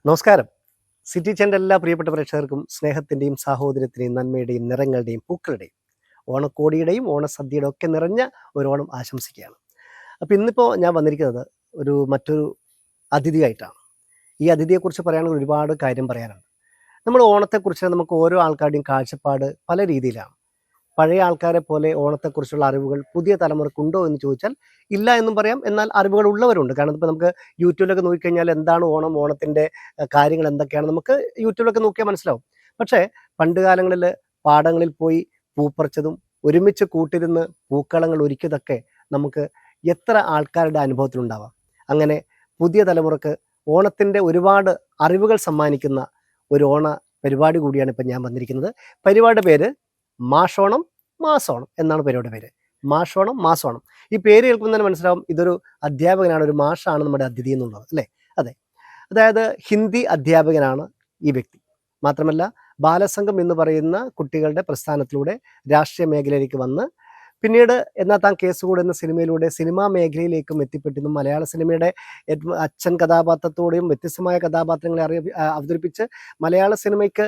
നമസ്കാരം. City channel എല്ലാ പ്രിയപ്പെട്ട പ്രേക്ഷകർക്കും സ്നേഹത്തിൻ്റെയും സാഹോദര്യത്തിൻ്റെയും നന്മയുടെയും നിറങ്ങളുടെയും പൂക്കളുടെയും ഓണക്കോടിയുടെയും ഓണസദ്യയുടെ ഒക്കെ നിറഞ്ഞ ഒരു ഓണം ആശംസിക്കുകയാണ്. അപ്പോൾ ഇന്നിപ്പോൾ ഞാൻ വന്നിരിക്കുന്നത് മറ്റൊരു അതിഥിയായിട്ടാണ്. ഈ അതിഥിയെക്കുറിച്ച് പറയുകയാണെങ്കിൽ ഒരുപാട് കാര്യം പറയാനുണ്ട്. നമ്മൾ ഓണത്തെക്കുറിച്ച് നമുക്ക് ഓരോ ആൾക്കാരുടെയും കാഴ്ചപ്പാട് പല രീതിയിലാണ്. പഴയ ആൾക്കാരെ പോലെ ഓണത്തെക്കുറിച്ചുള്ള അറിവുകൾ പുതിയ തലമുറക്കുണ്ടോ എന്ന് ചോദിച്ചാൽ ഇല്ല എന്നും പറയാം. എന്നാൽ അറിവുകൾ ഉള്ളവരുണ്ട്. കാരണം ഇപ്പോൾ നമുക്ക് യൂട്യൂബിലൊക്കെ നോക്കിക്കഴിഞ്ഞാൽ എന്താണ് ഓണം, ഓണത്തിൻ്റെ കാര്യങ്ങൾ എന്തൊക്കെയാണ് നമുക്ക് യൂട്യൂബിലൊക്കെ നോക്കിയാൽ മനസ്സിലാവും. പക്ഷേ പണ്ട് കാലങ്ങളിൽ പാടങ്ങളിൽ പോയി പൂപ്പറിച്ചതും ഒരുമിച്ച് കൂട്ടിരുന്ന് പൂക്കളങ്ങൾ ഒരുക്കിയതൊക്കെ നമുക്ക് എത്ര ആൾക്കാരുടെ അനുഭവത്തിലുണ്ടാവാം. അങ്ങനെ പുതിയ തലമുറക്ക് ഓണത്തിൻ്റെ ഒരുപാട് അറിവുകൾ സമ്മാനിക്കുന്ന ഒരു ഓണ പരിപാടി കൂടിയാണ് ഇപ്പം ഞാൻ വന്നിരിക്കുന്നത്. പരിപാടിയുടെ പേര് മാഷോണം മാസോണം എന്നാണ് പരിപാടിയുടെ പേര്. മാഷോണം മാസോണം. ഈ പേര് കേൾക്കുമ്പോൾ തന്നെ മനസ്സിലാവും ഇതൊരു അധ്യാപകനാണ്, ഒരു മാഷാണ് നമ്മുടെ അതിഥി എന്നുള്ളത്, അല്ലേ? അതെ, അതായത് ഹിന്ദി അധ്യാപകനാണ് ഈ വ്യക്തി. മാത്രമല്ല ബാലസംഘം എന്ന് പറയുന്ന കുട്ടികളുടെ പ്രസ്ഥാനത്തിലൂടെ രാഷ്ട്രീയ മേഖലയിലേക്ക് വന്ന് പിന്നീട് എന്നാ താൻ കേസുകൂട് എന്ന സിനിമയിലൂടെ സിനിമാ മേഖലയിലേക്കും എത്തിപ്പെട്ടിരുന്നു. മലയാള സിനിമയുടെ അച്ഛൻ കഥാപാത്രത്തോടെയും വ്യത്യസ്തമായ കഥാപാത്രങ്ങളെ അവതരിപ്പിച്ച് മലയാള സിനിമയ്ക്ക്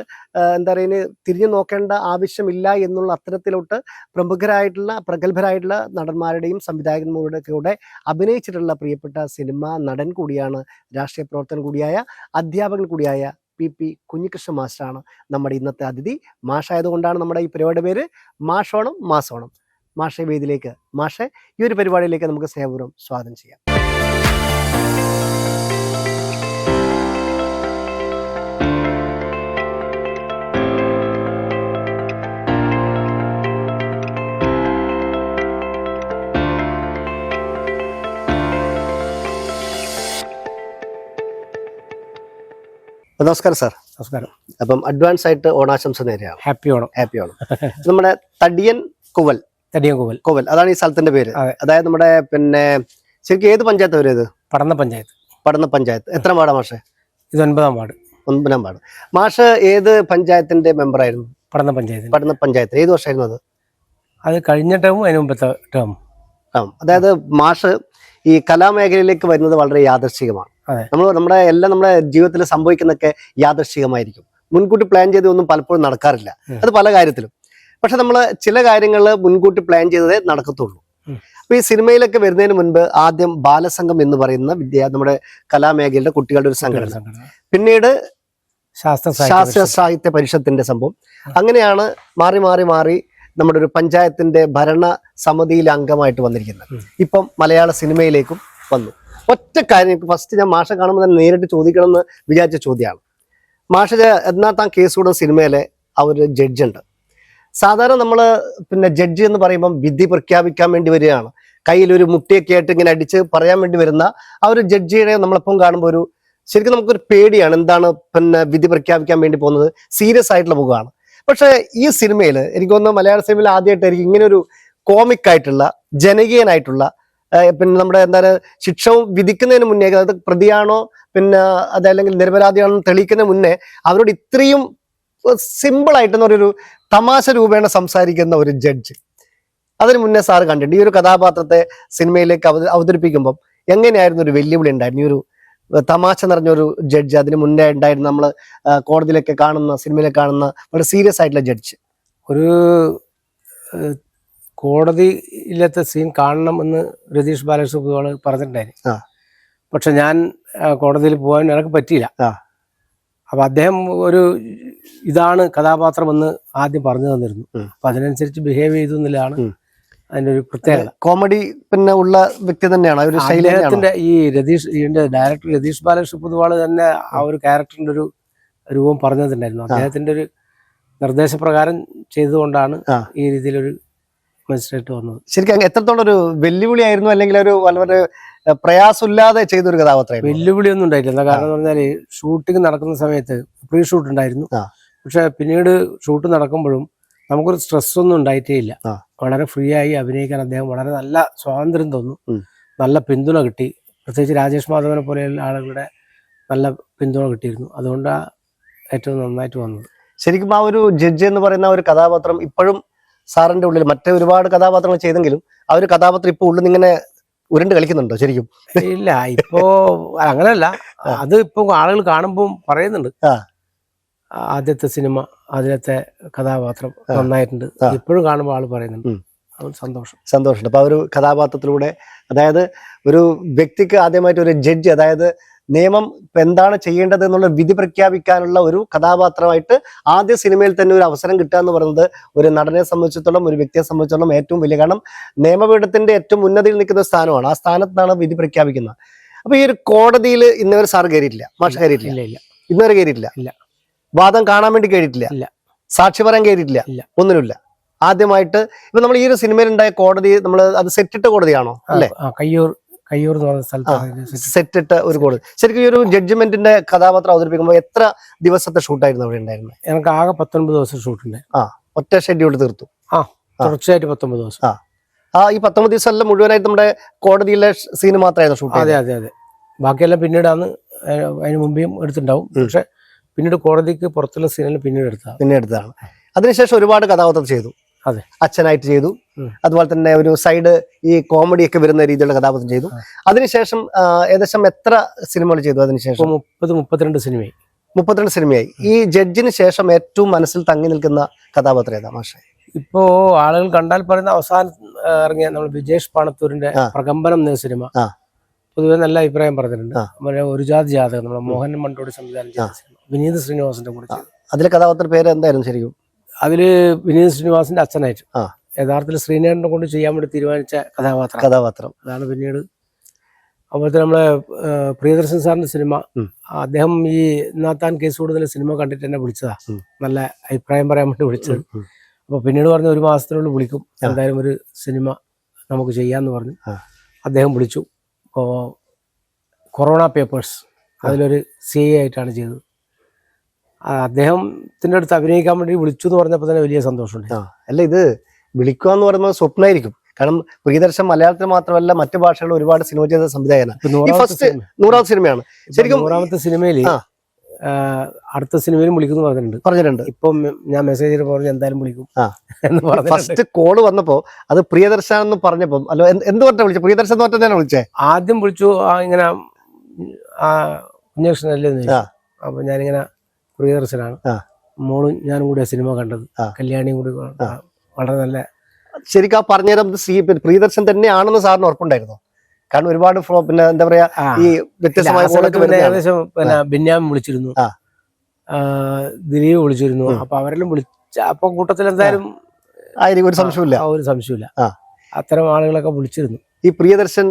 എന്താ പറയുക തിരിഞ്ഞു നോക്കേണ്ട ആവശ്യമില്ല എന്നുള്ള അത്തരത്തിലോട്ട് പ്രഗത്ഭരായിട്ടുള്ള നടന്മാരുടെയും സംവിധായകന്മാരുടെ കൂടെ അഭിനയിച്ചിട്ടുള്ള പ്രിയപ്പെട്ട സിനിമാ നടൻ കൂടിയാണ്, രാഷ്ട്രീയ പ്രവർത്തകൻ കൂടിയായ, അധ്യാപകൻ കൂടിയായ PP കുഞ്ഞികൃഷ്ണൻ മാസ്റ്ററാണ് നമ്മുടെ ഇന്നത്തെ അതിഥി. മാഷായതുകൊണ്ടാണ് നമ്മുടെ ഈ പരിപാടിയുടെ പേര് മാഷോണം മാസോണം. മാഷെ വേദിയിലേക്ക്, മാഷെ ഈ ഒരു പരിപാടിയിലേക്ക് നമുക്ക് സ്നേഹപൂർവ്വം സ്വാഗതം ചെയ്യാം. നമസ്കാരം സാർ. നമസ്കാരം. അപ്പം അഡ്വാൻസ് ആയിട്ട് ഓണാശംസ നേരെയാണ്. ഹാപ്പി ഓണം. ഹാപ്പി ഓണം. നമ്മുടെ തടിയൻ കുവൽ അതാണ് ഈ സ്ഥലത്തിന്റെ പേര്. അതായത് നമ്മുടെ ശരിക്കും ഏത് പഞ്ചായത്ത് വരും ഇത്? പടന്ന പഞ്ചായത്ത്. എത്ര വാർഡാ മാഷെ? ഇത് 9ാം വാർഡ്. 9ാം വാർഡ്. മാഷ് ഏത് പഞ്ചായത്തിന്റെ മെമ്പറായിരുന്നു? പടന്ന പഞ്ചായത്ത്. ഏത് വർഷമായിരുന്നു അത്? അത് കഴിഞ്ഞ ടേമും അതിന് മുമ്പത്തെ ടേമും. അതായത് മാഷ് ഈ കലാമേഖലയിലേക്ക് വരുന്നത് വളരെ യാദൃശ്ചികമാണ്. നമ്മുടെ ജീവിതത്തിൽ സംഭവിക്കുന്നതൊക്കെ യാദൃശ്ചികമായിരിക്കും. മുൻകൂട്ടി പ്ലാൻ ചെയ്തൊന്നും പലപ്പോഴും നടക്കാറില്ല. അത് പല കാര്യത്തിലും. പക്ഷെ നമ്മൾ ചില കാര്യങ്ങൾ മുൻകൂട്ടി പ്ലാൻ ചെയ്തതേ നടക്കത്തുള്ളൂ. അപ്പൊ ഈ സിനിമയിലൊക്കെ വരുന്നതിന് മുൻപ് ആദ്യം ബാലസംഘം എന്ന് പറയുന്ന നമ്മുടെ കലാമേഖലയുടെ കുട്ടികളുടെ ഒരു സംഘടന, പിന്നീട് ശാസ്ത്ര സാഹിത്യ പരിഷത്തിന്റെ സംഭവം, അങ്ങനെയാണ് മാറി മാറി മാറി നമ്മുടെ ഒരു പഞ്ചായത്തിന്റെ ഭരണ സമിതിയിലെ അംഗമായിട്ട് വന്നിരിക്കുന്നത്. ഇപ്പം മലയാള സിനിമയിലേക്കും വന്നു. ഒറ്റ കാര്യം ഫസ്റ്റ് ഞാൻ മാഷ കാണുമ്പോൾ തന്നെ നേരിട്ട് ചോദിക്കണം എന്ന് വിചാരിച്ച ചോദ്യമാണ്. മാഷ എന്നാ താൻ കേസുകൂടെ സിനിമയിലെ ആ ഒരു ജഡ്ജുണ്ട്. സാധാരണ നമ്മൾ ജഡ്ജി എന്ന് പറയുമ്പം വിധി പ്രഖ്യാപിക്കാൻ വേണ്ടി വരികയാണ്. കയ്യിൽ ഒരു മുട്ടിയൊക്കെ ആയിട്ട് ഇങ്ങനെ അടിച്ച് പറയാൻ വേണ്ടി വരുന്ന ആ ഒരു ജഡ്ജിയെ നമ്മളെപ്പം കാണുമ്പോൾ ശരിക്കും നമുക്കൊരു പേടിയാണ്. എന്താണ് വിധി പ്രഖ്യാപിക്കാൻ വേണ്ടി പോകുന്നത്? സീരിയസ് ആയിട്ടുള്ള മുഖമാണ്. പക്ഷെ ഈ സിനിമയിൽ എനിക്ക് തോന്നുന്നു മലയാള സിനിമയിൽ ആദ്യമായിട്ടായിരിക്കും ഇങ്ങനെ ഒരു കോമിക് ആയിട്ടുള്ള ജനകീയനായിട്ടുള്ള നമ്മുടെ എന്താണ് ശിക്ഷ വിധിക്കുന്നതിന് മുന്നേ, അതായത് പ്രതിയാണോ അതല്ലെങ്കിൽ നിരപരാധിയാണോ തെളിയിക്കുന്നതിന് മുന്നേ അവരോട് ഇത്രയും സിമ്പിൾ ആയിട്ടെന്ന് ഒരു തമാശ രൂപേണ സംസാരിക്കുന്ന ഒരു ജഡ്ജ്. അതിന് മുന്നേ സാറ് കണ്ടിട്ടുണ്ട്. ഈ ഒരു കഥാപാത്രത്തെ സിനിമയിലേക്ക് അവതരിപ്പിക്കുമ്പോൾ എങ്ങനെയായിരുന്നു ഒരു വെല്ലുവിളി ഉണ്ടായിരുന്നു? ഈ ഒരു തമാശ നിറഞ്ഞൊരു ജഡ്ജ് അതിന് മുന്നേ ഉണ്ടായിരുന്നു നമ്മൾ കോടതിയിലൊക്കെ കാണുന്ന, സിനിമയിലൊക്കെ കാണുന്ന വളരെ സീരിയസ് ആയിട്ടുള്ള ജഡ്ജ്. ഒരു കോടതിയിലത്തെ സീൻ കാണണം എന്ന് രതീഷ് ബാലകൃഷ്ണൻ പറഞ്ഞിട്ടുണ്ടായിരുന്നു. പക്ഷെ ഞാൻ കോടതിയിൽ പോകാൻ എനിക്ക് പറ്റിയില്ല. അപ്പൊ അദ്ദേഹം ഇതാണ് കഥാപാത്രം എന്ന് ആദ്യം പറഞ്ഞു തന്നിരുന്നു. അപ്പൊ അതിനനുസരിച്ച് ബിഹേവ് ചെയ്തു എന്നുള്ളതാണ് അതിന്റെ ഒരു പ്രത്യേകത. കോമഡി ഉള്ള വ്യക്തി തന്നെയാണ് അദ്ദേഹത്തിന്റെ. ഇതിന്റെ ഡയറക്ടർ രതീഷ് ബാലകൃഷ്ണ പൊതുവാള് തന്നെ ആ ഒരു ക്യാരക്ടറിന്റെ ഒരു രൂപം പറഞ്ഞിട്ടുണ്ടായിരുന്നു. അദ്ദേഹത്തിന്റെ ഒരു നിർദ്ദേശപ്രകാരം ചെയ്തുകൊണ്ടാണ് ഈ രീതിയിലൊരു മജിസ്ട്രേറ്റ് വന്നത്. ശരിക്കും എത്രത്തോളം ഒരു വെല്ലുവിളി ആയിരുന്നു, അല്ലെങ്കിൽ ഒരു വളരെ പ്രയാസമില്ലാതെ ചെയ്തൊരു കഥാപാത്രം? വെല്ലുവിളിയൊന്നും ഉണ്ടായിട്ടില്ല. കാരണം എന്ന് പറഞ്ഞാല് ഷൂട്ടിംഗ് നടക്കുന്ന സമയത്ത് പ്രീ ഷൂട്ട് ഉണ്ടായിരുന്നു. പക്ഷെ പിന്നീട് ഷൂട്ട് നടക്കുമ്പോഴും നമുക്കൊരു സ്ട്രെസ് ഒന്നും ഉണ്ടായിട്ടേ ഇല്ല. വളരെ ഫ്രീ ആയി അഭിനയിക്കാൻ അദ്ദേഹം വളരെ നല്ല സ്വാതന്ത്ര്യം തന്നു. നല്ല പിന്തുണ കിട്ടി. പ്രത്യേകിച്ച് രാജേഷ് മാധവനെ പോലെയുള്ള ആളുകളുടെ നല്ല പിന്തുണ കിട്ടിയിരുന്നു. അതുകൊണ്ടാണ് ഏറ്റവും നന്നായിട്ട് വന്നത്. ശരിക്കും ആ ഒരു ജഡ്ജ് എന്ന് പറയുന്ന ഒരു കഥാപാത്രം ഇപ്പോഴും സാറിന്റെ ഉള്ളിൽ മറ്റേ ഒരുപാട് കഥാപാത്രങ്ങൾ ചെയ്തെങ്കിലും ആ ഒരു കഥാപാത്രം ഇപ്പോൾ ഉള്ളിൽ ഇങ്ങനെ ഉരുണ്ട് കളിക്കുന്നുണ്ടോ ശരിക്കും? ഇല്ല, ഇപ്പോ അങ്ങനെയല്ല, അത് ഇപ്പൊ ആളുകൾ കാണുമ്പോൾ പറയുന്നുണ്ട്. ആദ്യത്തെ സിനിമ, അതിലത്തെ കഥാപാത്രം നന്നായിട്ടുണ്ട്, ഇപ്പോഴും കാണുമ്പോൾ ആള് പറയുന്നുണ്ട്. സന്തോഷമുണ്ട്. അപ്പൊ ആ ഒരു കഥാപാത്രത്തിലൂടെ, അതായത് ഒരു വ്യക്തിക്ക് ആദ്യമായിട്ട് ഒരു ജഡ്ജ്, അതായത് നിയമം എന്താണ് ചെയ്യേണ്ടത് എന്നുള്ള വിധി പ്രഖ്യാപിക്കാനുള്ള ഒരു കഥാപാത്രമായിട്ട് ആദ്യ സിനിമയിൽ തന്നെ ഒരു അവസരം കിട്ടുക എന്ന് പറയുന്നത് ഒരു നടനെ സംബന്ധിച്ചിടത്തോളം, ഒരു വ്യക്തിയെ സംബന്ധിച്ചിടത്തോളം ഏറ്റവും വലിയ, കാരണം നിയമപീഠത്തിന്റെ ഏറ്റവും ഉന്നതിയിൽ നിൽക്കുന്ന സ്ഥാനമാണ്. ആ സ്ഥാനത്താണ് വിധി പ്രഖ്യാപിക്കുന്നത്. അപ്പൊ ഈ ഒരു കോടതിയിൽ ഇന്നവരെ സാർ കയറിയിട്ടില്ല, മാഷ് കയറിയിട്ടില്ല, ഇന്നുവരെ കയറിയിട്ടില്ല, വാദം കാണാൻ വേണ്ടി കയറിയിട്ടില്ല, സാക്ഷി പറയാൻ കയറിയിട്ടില്ല, ഒന്നിനുമില്ല. ആദ്യമായിട്ട് ഇപ്പൊ നമ്മൾ ഈ ഒരു സിനിമയിലുണ്ടായ കോടതി, നമ്മൾ അത് സെറ്റിട്ട കോടതിയാണോ അല്ലെ? കയ്യൂർ എന്ന് പറഞ്ഞ സ്ഥലത്ത് സെറ്റിട്ട ഒരു കോടതി. ശരിക്കും ഈ ഒരു ജഡ്ജ്മെന്റിന്റെ കഥാപാത്രം അവതരിപ്പിക്കുമ്പോൾ എത്ര ദിവസത്തെ ഷൂട്ടായിരുന്നു അവിടെ ഉണ്ടായിരുന്നത്? എനിക്ക് ആകെ 19 ദിവസം ഷൂട്ടുണ്ട്. ഒറ്റ ഷെഡ്യൂൾ തീർത്തു. തുടർച്ചയായിട്ട് 19 ദിവസം. ഈ 19 ദിവസം എല്ലാം മുഴുവനായിട്ട് നമ്മുടെ കോടതിയിലെ സീന് മാത്രമായിരുന്നു ഷൂട്ട്? അതെ. ബാക്കിയെല്ലാം പിന്നീടാണ്, അതിന് മുമ്പേയും എടുത്തിട്ടുണ്ടാവും. പക്ഷെ പിന്നീട് കോടതിക്ക് പുറത്തുള്ള സീനെല്ലാം പിന്നീട് എടുത്തതാണ്. അതിനുശേഷം ഒരുപാട് കഥാപാത്രം ചെയ്തു. അച്ഛനായിട്ട് ചെയ്തു, അതുപോലെ തന്നെ ഒരു സൈഡ് ഈ കോമഡി ഒക്കെ വരുന്ന രീതിയിലുള്ള കഥാപാത്രം ചെയ്തു. അതിനുശേഷം ഏകദേശം എത്ര സിനിമകൾ ചെയ്തു? അതിനുശേഷം 32 സിനിമയായി. ഈ ജഡ്ജിന് ശേഷം ഏറ്റവും മനസ്സിൽ തങ്ങി നിൽക്കുന്ന കഥാപാത്രം ഏതാ മാഷെ? ഇപ്പോ ആളുകൾ കണ്ടാൽ പറയുന്ന അവസാനം ഇറങ്ങിയ നമ്മൾ വിജേഷ് പാണത്തൂരിന്റെ പ്രകമ്പനം എന്ന സിനിമ പൊതുവെ നല്ല അഭിപ്രായം പറഞ്ഞിട്ടുണ്ട്. ഒരു ജാതി ജാതകം, നമ്മുടെ മോഹൻ മണ്ടോട് സംവിധാനം ചെയ്ത സിനിമ, വിനീത് ശ്രീനിവാസന്റെ കൂടെ. അതിലെ കഥാപാത്ര പേര് എന്തായിരുന്നു ശരിക്കും? അതില് വിനീത് ശ്രീനിവാസന്റെ അച്ഛനായിട്ട്, യഥാർത്ഥത്തിൽ ശ്രീനേരനെ കൊണ്ട് ചെയ്യാൻ വേണ്ടി തീരുമാനിച്ച കഥാപാത്രം അതാണ്. പിന്നീട് അതുപോലെ നമ്മളെ പ്രിയദർശൻ സാറിന്റെ സിനിമ, അദ്ദേഹം ഈ നാത്താൻ കേസ് കൂടുതൽ സിനിമ കണ്ടിട്ട് എന്നെ വിളിച്ചതാ, നല്ല അഭിപ്രായം പറയാൻ വേണ്ടി വിളിച്ചത്. അപ്പൊ പിന്നീട് പറഞ്ഞ 1 മാസത്തിനുള്ളിൽ വിളിക്കും, എന്തായാലും ഒരു സിനിമ നമുക്ക് ചെയ്യാന്ന് പറഞ്ഞു. അദ്ദേഹം വിളിച്ചു. ഇപ്പോൾ കൊറോണ പേപ്പേഴ്സ്, അതിലൊരു CI ആയിട്ടാണ് ചെയ്തത്. അദ്ദേഹത്തിന്റെ അടുത്ത് അഭിനയിക്കാൻ വേണ്ടി വിളിച്ചു എന്ന് പറഞ്ഞപ്പോൾ തന്നെ വലിയ സന്തോഷമുണ്ട്. അല്ല, ഇത് വിളിക്കുക എന്ന് പറയുന്നത് സ്വപ്നമായിരിക്കും. കാരണം പ്രിയദർശൻ മലയാളത്തിൽ മാത്രമല്ല മറ്റു ഭാഷകളിൽ ഒരുപാട് സിനിമ ചെയ്ത സംവിധായകനാണ്. 100ാമത്തെ സിനിമയാണ് ശരിക്കും. 100ാമത്തെ സിനിമയിൽ അടുത്ത സിനിമയിലും വിളിക്കുന്നു പറഞ്ഞിട്ടുണ്ട്. ഇപ്പം ഞാൻ മെസ്സേജ് പറഞ്ഞു എന്തായാലും വിളിക്കും എന്ന് പറഞ്ഞു. ഫസ്റ്റ് കോള് വന്നപ്പോ അത് പ്രിയദർശൻ എന്ന് പറഞ്ഞപ്പോ, അല്ലോ എന്ത് പറഞ്ഞാ വിളിച്ചത്? പ്രിയദർശൻ എന്ന് പറഞ്ഞാൽ വിളിച്ചേ? ആദ്യം വിളിച്ചു, ഇങ്ങനെ കുഞ്ഞകൃഷ്ണനല്ലേ. അപ്പൊ ഞാനിങ്ങനെ പ്രിയദർശനാണ്, മോളും ഞാനും കൂടെ സിനിമ കണ്ടത്, കല്യാണിയും കൂടി വളരെ നല്ല. ശരിക്കും ആ പറഞ്ഞുതരാം, പ്രിയദർശൻ തന്നെയാണെന്ന് സാറിന് ഉറപ്പുണ്ടായിരുന്നോ? കാരണം ഒരുപാട് പിന്നെ എന്താ പറയാ, ഈ വ്യത്യസ്തമായ ഏകദേശം പിന്നെ ബിന്യാമൻ വിളിച്ചിരുന്നു, ദിലീപ് വിളിച്ചിരുന്നു. അപ്പൊ അവരെല്ലാം വിളിച്ച, അപ്പൊ കൂട്ടത്തിൽ എന്തായാലും ഒരു സംശയമില്ല, അത്തരം ആളുകളൊക്കെ വിളിച്ചിരുന്നു. ഈ പ്രിയദർശൻ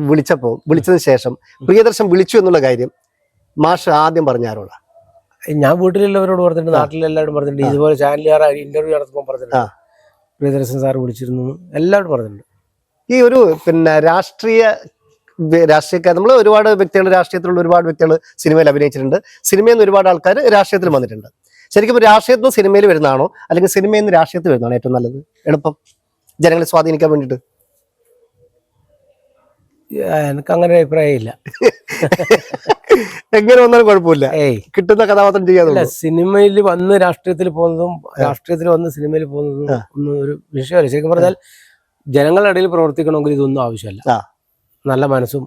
വിളിച്ചതിന് ശേഷം പ്രിയദർശൻ വിളിച്ചു എന്നുള്ള കാര്യം മാഷ് ആദ്യം പറഞ്ഞാരോടാ? ഞാൻ വീട്ടിലുള്ളവരോട് പറഞ്ഞിട്ടുണ്ട്, നാട്ടിലെല്ലാവരും പറഞ്ഞിട്ടുണ്ട്, ഇതുപോലെ ചാനലുകാർ ഇന്റർവ്യൂ നടത്തുമ്പോൾ പറഞ്ഞിട്ടുണ്ട് പ്രിയദർശൻ സാർ വിളിച്ചിരുന്നു, എല്ലാവരും പറഞ്ഞിട്ടുണ്ട്. ഈ ഒരു പിന്നെ രാഷ്ട്രീയക്കാർ, നമ്മൾ ഒരുപാട് വ്യക്തികൾ, രാഷ്ട്രീയത്തിലുള്ള ഒരുപാട് വ്യക്തികൾ സിനിമയിൽ അഭിനയിച്ചിട്ടുണ്ട്. സിനിമയിൽ നിന്ന് ഒരുപാട് ആൾക്കാർ രാഷ്ട്രീയത്തിൽ വന്നിട്ടുണ്ട്. ശരിക്കും രാഷ്ട്രീയത്തിൽ നിന്ന് സിനിമയിൽ വരുന്നതാണോ അല്ലെങ്കിൽ സിനിമയിൽ നിന്ന് രാഷ്ട്രീയത്തിൽ വരുന്നതാണോ ഏറ്റവും നല്ലത്, എളുപ്പം ജനങ്ങളെ സ്വാധീനിക്കാൻ വേണ്ടിയിട്ട്? എനിക്ക് അങ്ങനെ അഭിപ്രായം ഇല്ല. എങ്ങനെ വന്നാലും കുഴപ്പമില്ല, കിട്ടുന്ന കഥാപാത്രം ചെയ്യാതെ. സിനിമയിൽ വന്ന് രാഷ്ട്രീയത്തിൽ പോകുന്നതും രാഷ്ട്രീയത്തിൽ വന്ന് സിനിമയിൽ പോകുന്നതും ഒന്നും ഒരു വിഷയമല്ല. ശരിക്കും പറഞ്ഞാൽ ജനങ്ങളുടെ ഇടയിൽ പ്രവർത്തിക്കണമെങ്കിൽ ഇതൊന്നും ആവശ്യമല്ല. നല്ല മനസ്സും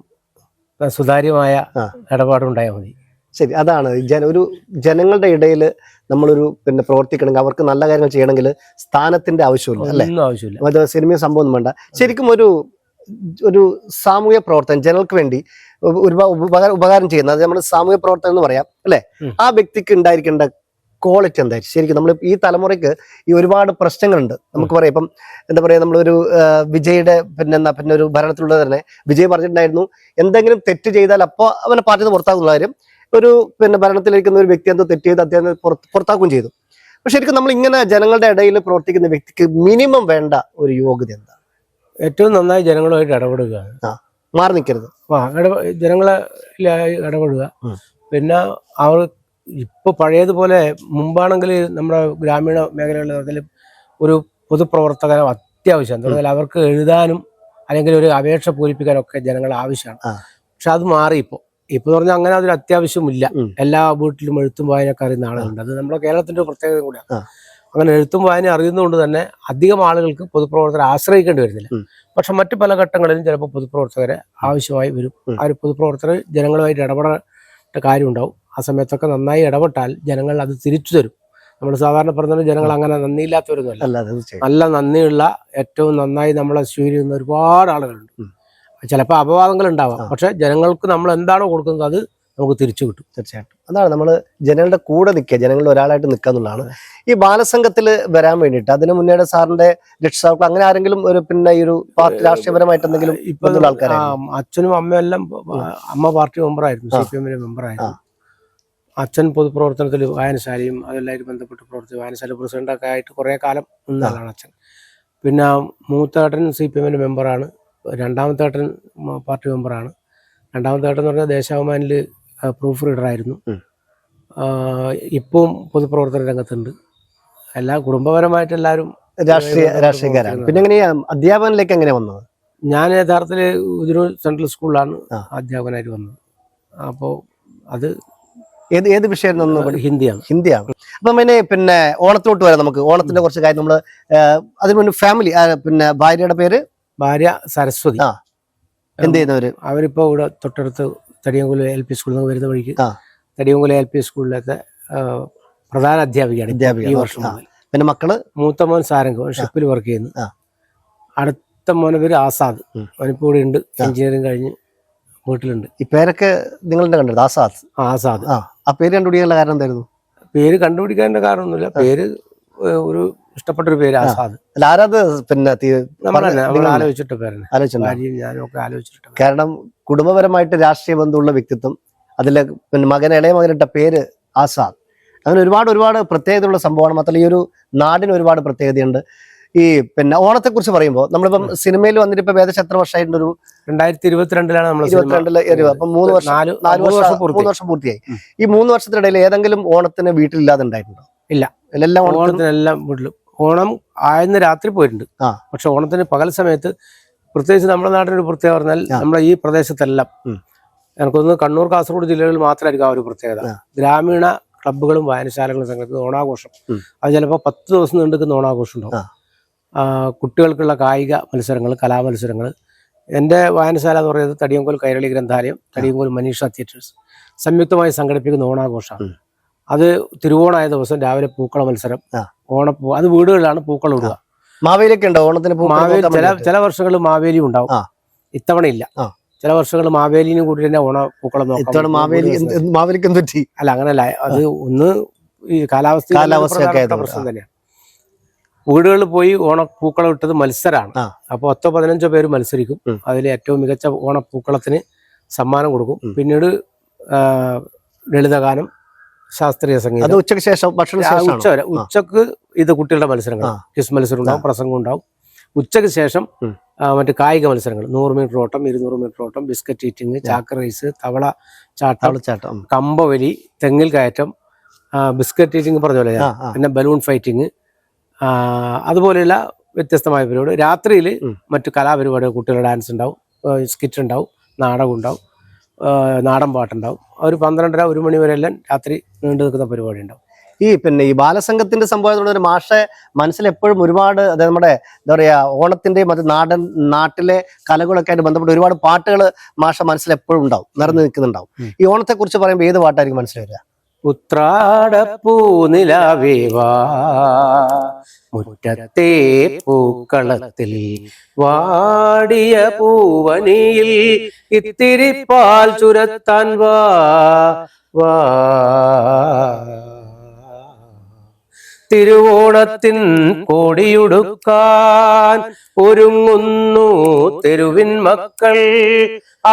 സുതാര്യമായ ഇടപാടും ഉണ്ടായാൽ മതി. ശരി, അതാണ് ഒരു ജനങ്ങളുടെ ഇടയിൽ നമ്മളൊരു പിന്നെ പ്രവർത്തിക്കണമെങ്കിൽ, അവർക്ക് നല്ല കാര്യങ്ങൾ ചെയ്യണമെങ്കിൽ സ്ഥാനത്തിന്റെ ആവശ്യമില്ല, അല്ലെ? അത് സിനിമയും സംഭവം ഒന്നും വേണ്ട. ശരിക്കും ഒരു സാമൂഹ്യ പ്രവർത്തനം, ജനങ്ങൾക്ക് വേണ്ടി ഉപകാരം ചെയ്യുന്ന, അത് നമ്മൾ സാമൂഹ്യ പ്രവർത്തനം എന്ന് പറയാം, അല്ലെ? ആ വ്യക്തിക്ക് ഉണ്ടായിരിക്കേണ്ട ക്വാളിറ്റി എന്തായിരിക്കും ശരിക്കും? നമ്മൾ ഈ തലമുറയ്ക്ക് ഈ ഒരുപാട് പ്രശ്നങ്ങളുണ്ട്. നമുക്ക് പറയാം, ഇപ്പം എന്താ പറയാ, നമ്മളൊരു വിജയുടെ പിന്നെ ഒരു ഭരണത്തിലുള്ള തന്നെ വിജയ് പറഞ്ഞിട്ടുണ്ടായിരുന്നു, എന്തെങ്കിലും തെറ്റ് ചെയ്താൽ അപ്പോൾ അവനെ പാർട്ടിയിൽ നിന്ന് പുറത്താക്കുന്ന കാര്യം. ഒരു പിന്നെ ഭരണത്തിലിരിക്കുന്ന ഒരു വ്യക്തി എന്തോ തെറ്റ് ചെയ്ത് അദ്ദേഹം പുറത്താക്കുകയും ചെയ്തു. പക്ഷെ ശരിക്കും നമ്മൾ ഇങ്ങനെ ജനങ്ങളുടെ ഇടയിൽ പ്രവർത്തിക്കുന്ന വ്യക്തിക്ക് മിനിമം വേണ്ട ഒരു യോഗ്യത എന്താണ്? ഏറ്റവും നന്നായി ജനങ്ങളുമായിട്ട് ഇടപെടുക, മാറി നിൽക്കരുത്, ജനങ്ങളെ ഇടപെടുക. പിന്നെ അവർ ഇപ്പൊ പഴയതുപോലെ മുമ്പാണെങ്കിൽ നമ്മുടെ ഗ്രാമീണ മേഖലകളിൽ ഒരു പൊതുപ്രവർത്തകനും അത്യാവശ്യം. എന്താ പറഞ്ഞാൽ അവർക്ക് എഴുതാനും അല്ലെങ്കിൽ ഒരു അപേക്ഷ പൂരിപ്പിക്കാനൊക്കെ ജനങ്ങൾ ആവശ്യമാണ്. പക്ഷെ അത് മാറി ഇപ്പൊ പറഞ്ഞാൽ അങ്ങനെ അതൊരു അത്യാവശ്യമില്ല. എല്ലാ വീട്ടിലും എഴുത്തും വായനയൊക്കെ അറിയുന്ന ആളുകളുണ്ട്. അത് നമ്മുടെ കേരളത്തിന്റെ പ്രത്യേകത കൂടിയാണ്. അങ്ങനെ എഴുത്തും വായന അറിയുന്നതുകൊണ്ട് തന്നെ അധികം ആളുകൾക്ക് പൊതുപ്രവർത്തകരെ ആശ്രയിക്കേണ്ടി വരുന്നില്ല. പക്ഷെ മറ്റു പല ഘട്ടങ്ങളിലും ചിലപ്പോൾ പൊതുപ്രവർത്തകരെ ആവശ്യമായി വരും. ആ ഒരു പൊതുപ്രവർത്തകർ ജനങ്ങളുമായിട്ട് ഇടപെടേണ്ട കാര്യം ഉണ്ടാവും. ആ സമയത്തൊക്കെ നന്നായി ഇടപെട്ടാൽ ജനങ്ങൾ അത് തിരിച്ചു തരും. നമ്മൾ സാധാരണ പറഞ്ഞാൽ ജനങ്ങൾ അങ്ങനെ നന്ദിയില്ലാത്തവരൊന്നുമല്ല. നല്ല നന്ദിയുള്ള, ഏറ്റവും നന്നായി നമ്മളെ സ്വീകരിക്കുന്ന ഒരുപാട് ആളുകളുണ്ട്. ചിലപ്പോൾ അപവാദങ്ങൾ ഉണ്ടാവാം, പക്ഷെ ജനങ്ങൾക്ക് നമ്മൾ എന്താണോ കൊടുക്കുന്നത് അത് നമുക്ക് തിരിച്ചു കിട്ടും. തീർച്ചയായിട്ടും അതാണ് നമ്മൾ ജനങ്ങളുടെ കൂടെ നിൽക്കുക, ജനങ്ങളുടെ ഒരാളായിട്ട് നിൽക്കുക എന്നുള്ളതാണ്. ഈ ബാലസംഘത്തിൽ വരാൻ വേണ്ടിയിട്ട് അതിന് മുന്നേ സാറിന്റെ രക്ഷിതാക്കൾ അങ്ങനെ ആരെങ്കിലും ഒരു പിന്നെ ഈ ഒരു പാർട്ടി രാഷ്ട്രീയപരമായിട്ട് എന്തെങ്കിലും അച്ഛനും അമ്മയും എല്ലാം അമ്മ പാർട്ടി മെമ്പറായിരുന്നു, CPM മെമ്പറായിരുന്നു. അച്ഛൻ പൊതുപ്രവർത്തനത്തിൽ വായനശാലയും അതെല്ലാവരും ബന്ധപ്പെട്ട് പ്രവർത്തിച്ചു. വായനശാല പ്രസിഡന്റൊക്കെ ആയിട്ട് കുറേ കാലം നിന്ന ആളാണ് അച്ഛൻ. പിന്നെ മൂത്തേട്ടൻ CPM മെമ്പറാണ്, രണ്ടാമത്തെ ഏട്ടൻ പാർട്ടി മെമ്പറാണ്. രണ്ടാമത്തെ ഏട്ടൻ എന്ന് പറഞ്ഞാൽ ദേശാഭിമാനിൽ പ്രൂഫ് റീഡറായിരുന്നു. ഇപ്പം പൊതുപ്രവർത്തന രംഗത്തുണ്ട്. എല്ലാ കുടുംബപരമായിട്ട് എല്ലാവരും രാഷ്ട്രീയക്കാരാണ്. പിന്നെ എങ്ങനെയാ അധ്യാപനത്തിലേക്ക് എങ്ങനെ വന്നത്? ഞാൻ യഥാർത്ഥത്തിൽ ഉദിരൂർ സെൻട്രൽ സ്കൂളിലാണ് അധ്യാപകനായിട്ട് വന്നത്. അപ്പോൾ അത് ഏത് വിഷയം? ഹിന്ദിയാണ്. അപ്പം പിന്നെ ഓണത്തിലോട്ട് വരാം. നമുക്ക് ഓണത്തിന്റെ കുറച്ച് കാര്യം നമ്മൾ അതിന് മുന്നേ ഫാമിലി, പിന്നെ ഭാര്യയുടെ പേര് ഭാര്യ സരസ്വതി. എന്ത് ചെയ്യുന്നവര്? അവരിപ്പോ ഇവിടെ തൊട്ടടുത്ത് തടിയങ്കുല LP സ്കൂളിൽ നിന്ന് വരുന്ന വഴിക്ക് തടിയങ്കുല LP സ്കൂളിലത്തെ പ്രധാന അധ്യാപികയാണ് ഈ വർഷം മുതൽ. പിന്നെ മക്കള്? മൂത്ത മോൻ സാരംഗ് ഷിപ്പിൽ വർക്ക് ചെയ്യുന്നു. അടുത്ത മോനെ പേര് ആസാദ്. അവനിപ്പോ ഇവിടെ ഉണ്ട്, എഞ്ചിനീയറിംഗ് കഴിഞ്ഞ് വീട്ടിലുണ്ട്. ഈ പേരൊക്കെ നിങ്ങളുടെ കണ്ടത്? ആസാദ്. ആ പേര് കണ്ടുപിടിക്കാനുള്ള കാരണം എന്തായിരുന്നു? പേര് കണ്ടുപിടിക്കാനുള്ള കാരണമൊന്നുമില്ല, പേര് ഒരു ഇഷ്ടപ്പെട്ടൊരു പേര് ആസാദ്. ആരാത്? പിന്നെ നമ്മൾ ആലോചിച്ചിട്ട് പേരാണ്, ഞാനും ഒക്കെ ആലോചിച്ചിട്ട്. കാരണം കുടുംബപരമായിട്ട് രാഷ്ട്രീയ ബന്ധമുള്ള വ്യക്തിത്വം, അതിലെ പിന്നെ ഇളയ മകനിട്ട പേര് ആസാദ്. അങ്ങനെ ഒരുപാട് പ്രത്യേകതയുള്ള സംഭവമാണ്. മാത്രമല്ല ഈ ഒരു നാടിന് ഒരുപാട് പ്രത്യേകതയുണ്ട്. ഈ പിന്നെ ഓണത്തെ കുറിച്ച് പറയുമ്പോൾ നമ്മളിപ്പം സിനിമയിൽ വന്നിട്ട് ഇപ്പൊ ഏകദേശം എത്ര വർഷമായിട്ട്? ഒരു 2022 നമ്മൾ 22 അപ്പം 3 വർഷം പൂർത്തിയായി. ഈ 3 വർഷത്തിനിടയിൽ ഏതെങ്കിലും ഓണത്തിന് വീട്ടിലില്ലാതെ ഉണ്ടായിട്ടുണ്ടോ? ഇല്ല, ഓണത്തിനെല്ലാം വീട്ടിലും. ഓണം ആയെന്ന് രാത്രി പോയിട്ടുണ്ട്. പക്ഷെ ഓണത്തിന് പകൽ സമയത്ത്, പ്രത്യേകിച്ച് നമ്മുടെ നാട്ടിനൊരു പ്രത്യേകത പറഞ്ഞാൽ നമ്മളെ ഈ പ്രദേശത്തെല്ലാം, എനിക്കൊന്ന് കണ്ണൂർ കാസർഗോഡ് ജില്ലകളിൽ മാത്രമായിരിക്കും ആ ഒരു പ്രത്യേകത. ഗ്രാമീണ ക്ലബ്ബുകളും വായനശാലകളും സംഘടിപ്പിക്കുന്ന ഓണാഘോഷം, അത് ചിലപ്പോൾ 10 ദിവസം നീണ്ടുക്കുന്ന ഓണാഘോഷം ഉണ്ടാവും. കുട്ടികൾക്കുള്ള കായിക മത്സരങ്ങൾ, കലാമത്സരങ്ങൾ. എൻ്റെ വായനശാല എന്ന് പറയുന്നത് തടിയങ്കോൽ കൈരളി ഗ്രന്ഥാലയം, തടിയങ്കോൽ മനീഷ തിയേറ്റേഴ്സ് സംയുക്തമായി സംഘടിപ്പിക്കുന്ന ഓണാഘോഷമാണ്. അത് തിരുവോണായ ദിവസം രാവിലെ പൂക്കള മത്സരം, ഓണപ്പൂ. അത് വീടുകളിലാണ് പൂക്കൾ ഇടുക. മാവേലിയൊക്കെ ഉണ്ടോ ഓണത്തിന്? ചില വർഷങ്ങളിൽ മാവേലി ഉണ്ടാവും, ഇത്തവണ ഇല്ല. ചില വർഷങ്ങൾ മാവേലിനും കൂടി തന്നെ ഓണ പൂക്കളം നോക്കാം. മാവേലിക്ക് അല്ല, അങ്ങനല്ല. അത് ഒന്ന് ഈ കാലാവസ്ഥ പ്രശ്നം തന്നെയാണ്. വീടുകളിൽ പോയി ഓണപ്പൂക്കളം ഇട്ടത് മത്സരമാണ്. അപ്പോൾ 10-15 പേര് മത്സരിക്കും. അതിൽ ഏറ്റവും മികച്ച ഓണപ്പൂക്കളത്തിന് സമ്മാനം കൊടുക്കും. പിന്നീട് ലളിതഗാനം, ശാസ്ത്രീയ സംഗീതം. ഉച്ചയ്ക്ക് ശേഷം ഉച്ചക്ക് ഇത് കുട്ടികളുടെ മത്സരങ്ങൾ, ക്വിസ് മത്സരം ഉണ്ടാവും, പ്രസംഗം ഉണ്ടാവും. ഉച്ചയ്ക്ക് ശേഷം മറ്റു കായിക മത്സരങ്ങൾ, 100 മീറ്റർ ഓട്ടം, 200 മീറ്റർ ഓട്ടം, ബിസ്ക്കറ്റ് ഈറ്റിംഗ്, ചാക്ക് റേസ്, തവള ചാട്ടം, കമ്പവലി, തെങ്ങിൽ കയറ്റം, ബിസ്ക്കറ്റ് ഈറ്റിംഗ് പറഞ്ഞ പോലെ, പിന്നെ ബലൂൺ ഫൈറ്റിംഗ്, അതുപോലെയുള്ള വ്യത്യസ്തമായ പരിപാടി. രാത്രിയിൽ മറ്റു കലാപരിപാടികൾ, കുട്ടികളുടെ ഡാൻസ് ഉണ്ടാവും, സ്കിറ്റ് ഉണ്ടാവും, നാടകം ഉണ്ടാവും, നാടൻ പാട്ടുണ്ടാവും. ഒരു 12:30 1 മണി വരെ എല്ലാം രാത്രി നീണ്ടു നിൽക്കുന്ന പരിപാടി ഉണ്ടാവും. പിന്നെ ഈ ബാലസംഘത്തിന്റെ സംഭവത്തിലുള്ള ഒരു മാഷെ മനസ്സിൽ എപ്പോഴും ഒരുപാട്, അതായത് നമ്മുടെ എന്താ പറയാ ഓണത്തിന്റെയും മറ്റു നാട്ടിലെ കലകളൊക്കെ ആയിട്ട് ബന്ധപ്പെട്ട് ഒരുപാട് പാട്ടുകൾ മാഷ മനസ്സിൽ എപ്പോഴും ഉണ്ടാവും, നിറഞ്ഞു നിൽക്കുന്നുണ്ടാവും. ഈ ഓണത്തെ കുറിച്ച് പറയുമ്പോൾ ഏത് പാട്ടായിരിക്കും മനസ്സിൽ വരിക? ഉത്രാടപ്പൂ നിലാവേവാ മുറ്റത്തെ പൂക്കളത്തിൽ വാടിയ പൂവനിയിൽ ഇത്തിരി പാൽ ചുരത്താൻ വാ വാ, തിരുവോണത്തിൻ കോടിയുടുക്കാൻ ഒരുങ്ങുന്നു തെരുവിൻ മക്കൾ,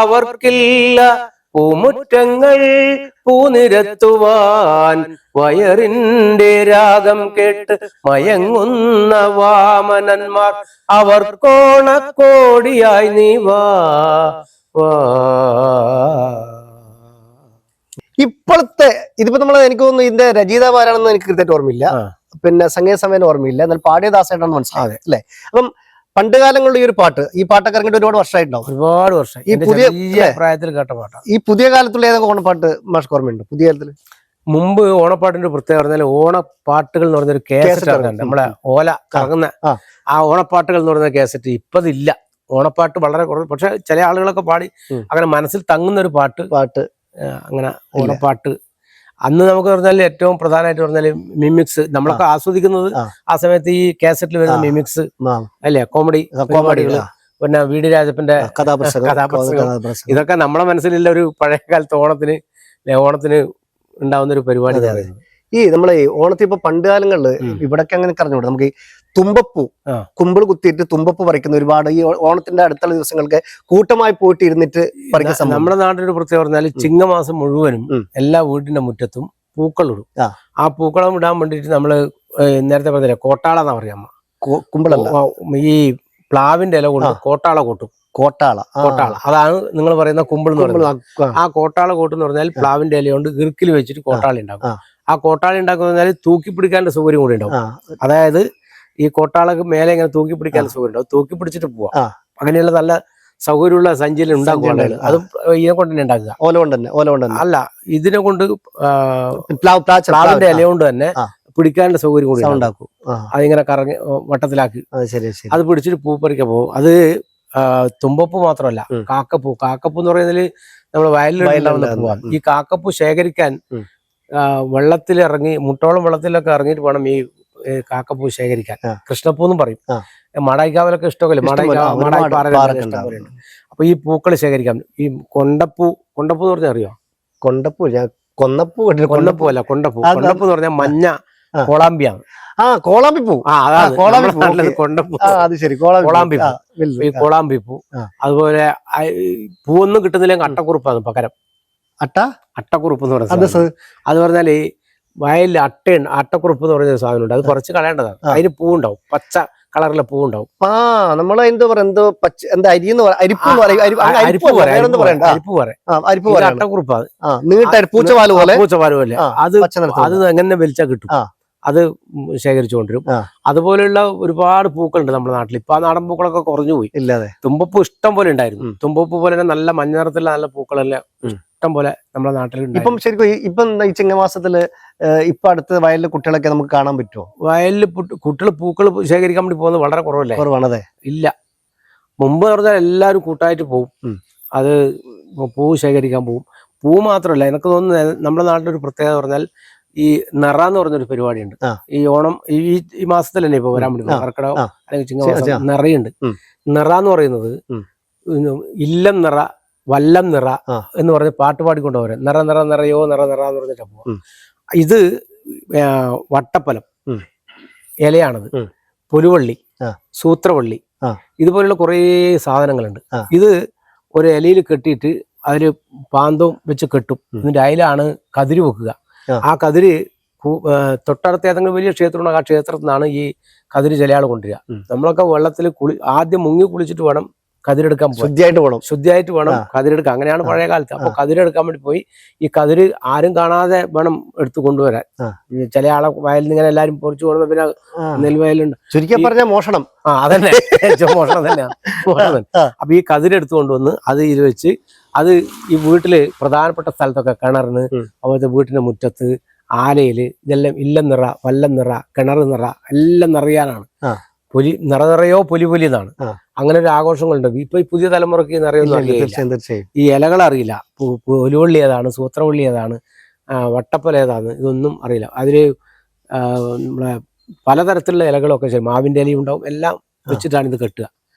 അവർക്കില്ല പൂമുറ്റങ്ങൾ പൂനിരത്തുവാൻ, വയറിന്റെ രാഗം കേട്ട് മയങ്ങുന്ന വാമനന്മാർ, അവർക്കോണക്കോടിയായി നീ വാ വാ. ഇപ്പോഴത്തെ ഇതിപ്പോ എനിക്ക് തോന്നുന്നു ഇതിന്റെ രചയിതാവാരാണെന്ന് എനിക്ക് കൃത്യമായിട്ട് ഓർമ്മയില്ല, പിന്നെ സംഗീത സമയം ഓർമ്മയില്ല, എന്നാൽ പാടിയ ദാസായിട്ടാണ് മനസ്സിലായത് അല്ലേ? അപ്പം പണ്ട് കാലങ്ങളിൽ ഈ പാട്ടൊക്കെ ഇറങ്ങിയിട്ട് ഒരുപാട് വർഷമായിട്ടുണ്ടാവും. ഒരുപാട് വർഷം. ഈ പുതിയ പ്രായത്തിൽ കേട്ട പാട്ടാണ്. ഈ പുതിയ കാലത്തുള്ള ഏതൊക്കെ ഓണപ്പാട്ട് മാഷ്ക്ക് ഓർമ്മയുണ്ട്? പുതിയ കാലത്തിൽ മുമ്പ് ഓണപ്പാട്ടിന്റെ പ്രത്യേകത പറഞ്ഞാൽ ഓണപ്പാട്ടുകൾ എന്ന് പറഞ്ഞൊരു കേസറ്റ് ഇറങ്ങുന്നുണ്ട്. നമ്മളെ ഓല കറങ്ങുന്ന ആ ഓണപ്പാട്ടുകൾ എന്ന് പറയുന്ന കേസറ്റ് ഇപ്പൊ അതില്ല. ഓണപ്പാട്ട് വളരെ കുറവ്. പക്ഷെ ചില ആളുകളൊക്കെ പാടി അങ്ങനെ മനസ്സിൽ തങ്ങുന്ന ഒരു പാട്ട് അങ്ങനെ ഓണപ്പാട്ട് അന്ന് നമുക്ക് പറഞ്ഞാൽ ഏറ്റവും പ്രധാനമായിട്ട് പറഞ്ഞാൽ മിമിക്സ് നമ്മളൊക്കെ ആസ്വദിക്കുന്നത് ആ സമയത്ത് ഈ കാസറ്റിൽ വരുന്ന മിമിക്സ് അല്ലേ, കോമഡികള്, പിന്നെ വി ഡി രാജപ്പന്റെ കഥാപ്രസംഗം, ഇതൊക്കെ നമ്മുടെ മനസ്സിലുള്ള ഒരു പഴയ കാലത്ത് ഓണത്തിന് ഉണ്ടാവുന്ന ഒരു പരിപാടി. ഈ നമ്മളെ ഓണത്തിൽ ഇപ്പൊ പണ്ട് കാലങ്ങളില് ഇവിടൊക്കെ അങ്ങനെ കറഞ്ഞൂടെ, നമുക്ക് ഈ തുമ്പപ്പൂ കുമ്പിൾ കുത്തിയിട്ട് തുമ്പപ്പൂ പറിക്കുന്ന ഒരുപാട് ഈ ഓണത്തിന്റെ അടുത്തുള്ള ദിവസങ്ങൾക്ക് കൂട്ടമായി പോയിട്ട് ഇരുന്നിട്ട് പറിക്കുന്ന. നമ്മുടെ നാട്ടിലൊരു പ്രത്യേകം പറഞ്ഞാൽ ചിങ്ങമാസം മുഴുവനും എല്ലാ വീടിന്റെ മുറ്റത്തും പൂക്കളിടും. ആ പൂക്കളം ഇടാൻ വേണ്ടിയിട്ട് നമ്മള് നേരത്തെ പറഞ്ഞില്ലേ കോട്ടാള എന്നാ പറയാം. കുമ്പിളല്ല, ഈ പ്ലാവിന്റെ ഇല കൊണ്ട് കോട്ടാള കൂട്ടും. കോട്ടാള അതാണ് നിങ്ങൾ പറയുന്ന കുമ്പിൾ എന്ന് പറയുന്നത്. ആ കോട്ടാള കൂട്ടെന്ന് പറഞ്ഞാൽ പ്ലാവിന്റെ ഇല കൊണ്ട് ഇറുക്കിൽ വെച്ചിട്ട് കോട്ടാളി ഉണ്ടാക്കും. ആ കോട്ടാളി ഉണ്ടാക്കുന്ന പറഞ്ഞാൽ തൂക്കി പിടിക്കാനുള്ള സൗകര്യം കൂടി ഉണ്ടാവും. അതായത് ഈ കോട്ടാളക്ക് മേലെ ഇങ്ങനെ തൂക്കി പിടിക്കാനുള്ള സൗകര്യം ഉണ്ടാവും. തൂക്കി പിടിച്ചിട്ട് പോവാം. അങ്ങനെയുള്ള നല്ല സൗകര്യമുള്ള സഞ്ചിയിൽ ഉണ്ടാക്കുക. അത് ഇതിനെ കൊണ്ട് തന്നെ ഉണ്ടാക്കുക. ഓല കൊണ്ട് തന്നെ അല്ല, ഇതിനെ കൊണ്ട് പ്ലാവിന്റെ ഇല കൊണ്ട് തന്നെ പിടിക്കാനുള്ള സൗകര്യം കൂടി ഉണ്ടാക്കും. അതിങ്ങനെ കറങ്ങി വട്ടത്തിലാക്കി അത് പിടിച്ചിട്ട് പൂ പറിക്കാൻ പോകും. അത് തുമ്പപ്പൂ മാത്രമല്ല, കാക്കപ്പൂ എന്ന് പറയുന്നതിൽ നമ്മൾ വയലിലുണ്ടാവുന്ന പൂവാണ്. ഈ കാക്കപ്പൂ ശേഖരിക്കാൻ വെള്ളത്തിലിറങ്ങി മുട്ടോളം വെള്ളത്തിലൊക്കെ ഇറങ്ങിയിട്ട് വേണം ഈ കാക്കപ്പൂ ശേഖരിക്കാൻ. കൃഷ്ണപ്പൂ എന്നും പറയും. മാടായിക്കാവിലൊക്കെ ഇഷ്ടമല്ലേ, മാടായിപ്പാറ ഇഷ്ടം പോലെ ഉണ്ട്. അപ്പൊ ഈ പൂക്കൾ ശേഖരിക്കാം. ഈ കൊണ്ടപ്പൂ എന്ന് പറഞ്ഞാൽ അറിയോ? കൊണ്ടപ്പൂ കൊന്നപ്പൂ അല്ല, കൊണ്ടപ്പൂ എന്ന് പറഞ്ഞാൽ മഞ്ഞ കോളാമ്പിയാണ്. കോളാമ്പിപ്പൂ. കൊണ്ടപ്പൂ, കോളാമ്പിപ്പൂ. ഈ കോളാമ്പിപ്പൂ. അതുപോലെ പൂവൊന്നും കിട്ടുന്നില്ലെങ്കിൽ അട്ടക്കുറുപ്പാണ് പകരം. അട്ടക്കുറുപ്പ് എന്ന് പറയുന്നത് അത് പറഞ്ഞാൽ ഈ വയലിൽ അട്ടക്കുറുപ്പ് എന്ന് പറയുന്ന സാധനമുണ്ട്. അത് കുറച്ച് കളയേണ്ടതാണ്. അതിന് പൂവുണ്ടാവും, പച്ച കളറിലെ പൂവുണ്ടാവും. നമ്മളെ എന്തോ അട്ടക്കുറുപ്പാണ്. പൂച്ചപാല് പോലെ അത് എങ്ങനെ വലിച്ചാൽ കിട്ടും. അത് ശേഖരിച്ചു കൊണ്ടുവരും. അതുപോലെയുള്ള ഒരുപാട് പൂക്കളുണ്ട് നമ്മുടെ നാട്ടിൽ. ഇപ്പൊ ആ നാടൻ പൂക്കളൊക്കെ കുറഞ്ഞു പോയി. തുമ്പപ്പൂ ഇഷ്ടം പോലെ ഉണ്ടായിരുന്നു. തുമ്പപ്പൂ പോലെ തന്നെ നല്ല മഞ്ഞ നിറത്തിലുള്ള നല്ല പൂക്കളെല്ലാം ഇഷ്ടം പോലെ നമ്മുടെ നാട്ടിലുണ്ട്. ഇപ്പം ശരിക്കും ഇപ്പം ഈ ചിങ്ങമാസത്തില് ഇപ്പൊ അടുത്ത വയലിലെ കുട്ടികളൊക്കെ നമുക്ക് കാണാൻ പറ്റുമോ? വയലിൽ കുട്ടികൾ പൂക്കൾ ശേഖരിക്കാൻ വേണ്ടി പോകുന്നത് വളരെ കുറവാണതേ. ഇല്ല, മുമ്പ് പറഞ്ഞാൽ എല്ലാവരും കൂട്ടായിട്ട് പോകും. അത് പൂ ശേഖരിക്കാൻ പോകും. പൂ മാത്രമല്ല, എനിക്ക് തോന്നുന്നത് നമ്മുടെ നാട്ടിലൊരു പ്രത്യേകത പറഞ്ഞാൽ ഈ നിറ എന്ന് പറഞ്ഞൊരു പരിപാടിയുണ്ട്. ഈ ഓണം ഈ മാസത്തിൽ തന്നെ ഇപ്പൊ വരാൻ വേണ്ടി കർക്കിടകം അല്ലെങ്കിൽ ചിങ്ങമാസം നിറയുണ്ട്. നിറ എന്ന് പറയുന്നത് ഇല്ലം നിറ വല്ലം നിറ എന്ന് പറഞ്ഞ് പാട്ട് പാടിക്കൊണ്ടുപോരാ. നിറയോ നിറ എന്ന് പറഞ്ഞിട്ട് പോവാ. ഇത് വട്ടപ്പലം ഇലയാണത്. പുലുവള്ളി, സൂത്രവള്ളി, ഇതുപോലുള്ള കുറേ സാധനങ്ങളുണ്ട്. ഇത് ഒരു ഇലയിൽ കെട്ടിയിട്ട് അതിൽ പാന്തവും വെച്ച് കെട്ടും. ഇതിന്റെ അതിലാണ് കതിര് വെക്കുക. ആ കതിര് തൊട്ടടുത്ത ഏതെങ്കിലും വലിയ ക്ഷേത്രമുണ്ട്. ആ ക്ഷേത്രത്തിൽ നിന്നാണ് ഈ കതിര് ചില ആൾ കൊണ്ടുവരിക. നമ്മളൊക്കെ വെള്ളത്തിൽ ആദ്യം മുങ്ങി കുളിച്ചിട്ട് വേണം കതിരെടുക്കാൻ പോകാൻ. ശുദ്ധിയായിട്ട് വേണം കതിരെടുക്കാൻ. അങ്ങനെയാണ് പഴയ കാലത്ത്. അപ്പൊ കതിരെടുക്കാൻ വേണ്ടി പോയി ഈ കതിര് ആരും കാണാതെ വേണം എടുത്ത് കൊണ്ടുവരാൻ. ചില ആളെ വയലിൽ ഇങ്ങനെ എല്ലാരും പൊറിച്ചു കൊണ്ടുവന്ന പിന്നെ നെൽവയലുണ്ട്. ചുരുക്കി പറഞ്ഞ മോഷണം. അതന്നെ, മോഷണം തന്നെയാണ് മോഷണം. അപ്പൊ ഈ കതിരെടുത്ത് കൊണ്ടുവന്ന് അത് ഇത് വെച്ച് അത് ഈ വീട്ടില് പ്രധാനപ്പെട്ട സ്ഥലത്തൊക്കെ കിണറിന്, അതുപോലത്തെ വീട്ടിന്റെ മുറ്റത്ത്, ആലയില് ഇതെല്ലാം ഇല്ലം നിറ, വല്ലം നിറ, കിണർ നിറ എല്ലാം നിറയാനാണ്. നിറയോ പൊലി എന്നാണ്. അങ്ങനെ ഒരു ആഘോഷങ്ങളുണ്ട്. ഇപ്പൊ ഈ പുതിയ തലമുറക്ക് നിറയൊന്നും അറിയില്ല. ഈ ഇലകൾ അറിയില്ല. പൊലുവള്ളി ഏതാണ്, സൂത്രവള്ളി ഏതാണ്, വട്ടപ്പല ഏതാണ്, ഇതൊന്നും അറിയില്ല. അതില് നമ്മളെ പലതരത്തിലുള്ള ഇലകളൊക്കെ ചെയ്യും. മാവിന്റെ ഇലയും ഉണ്ടാവും. എല്ലാം വെച്ചിട്ടാണ് ഇത് കെട്ടുക.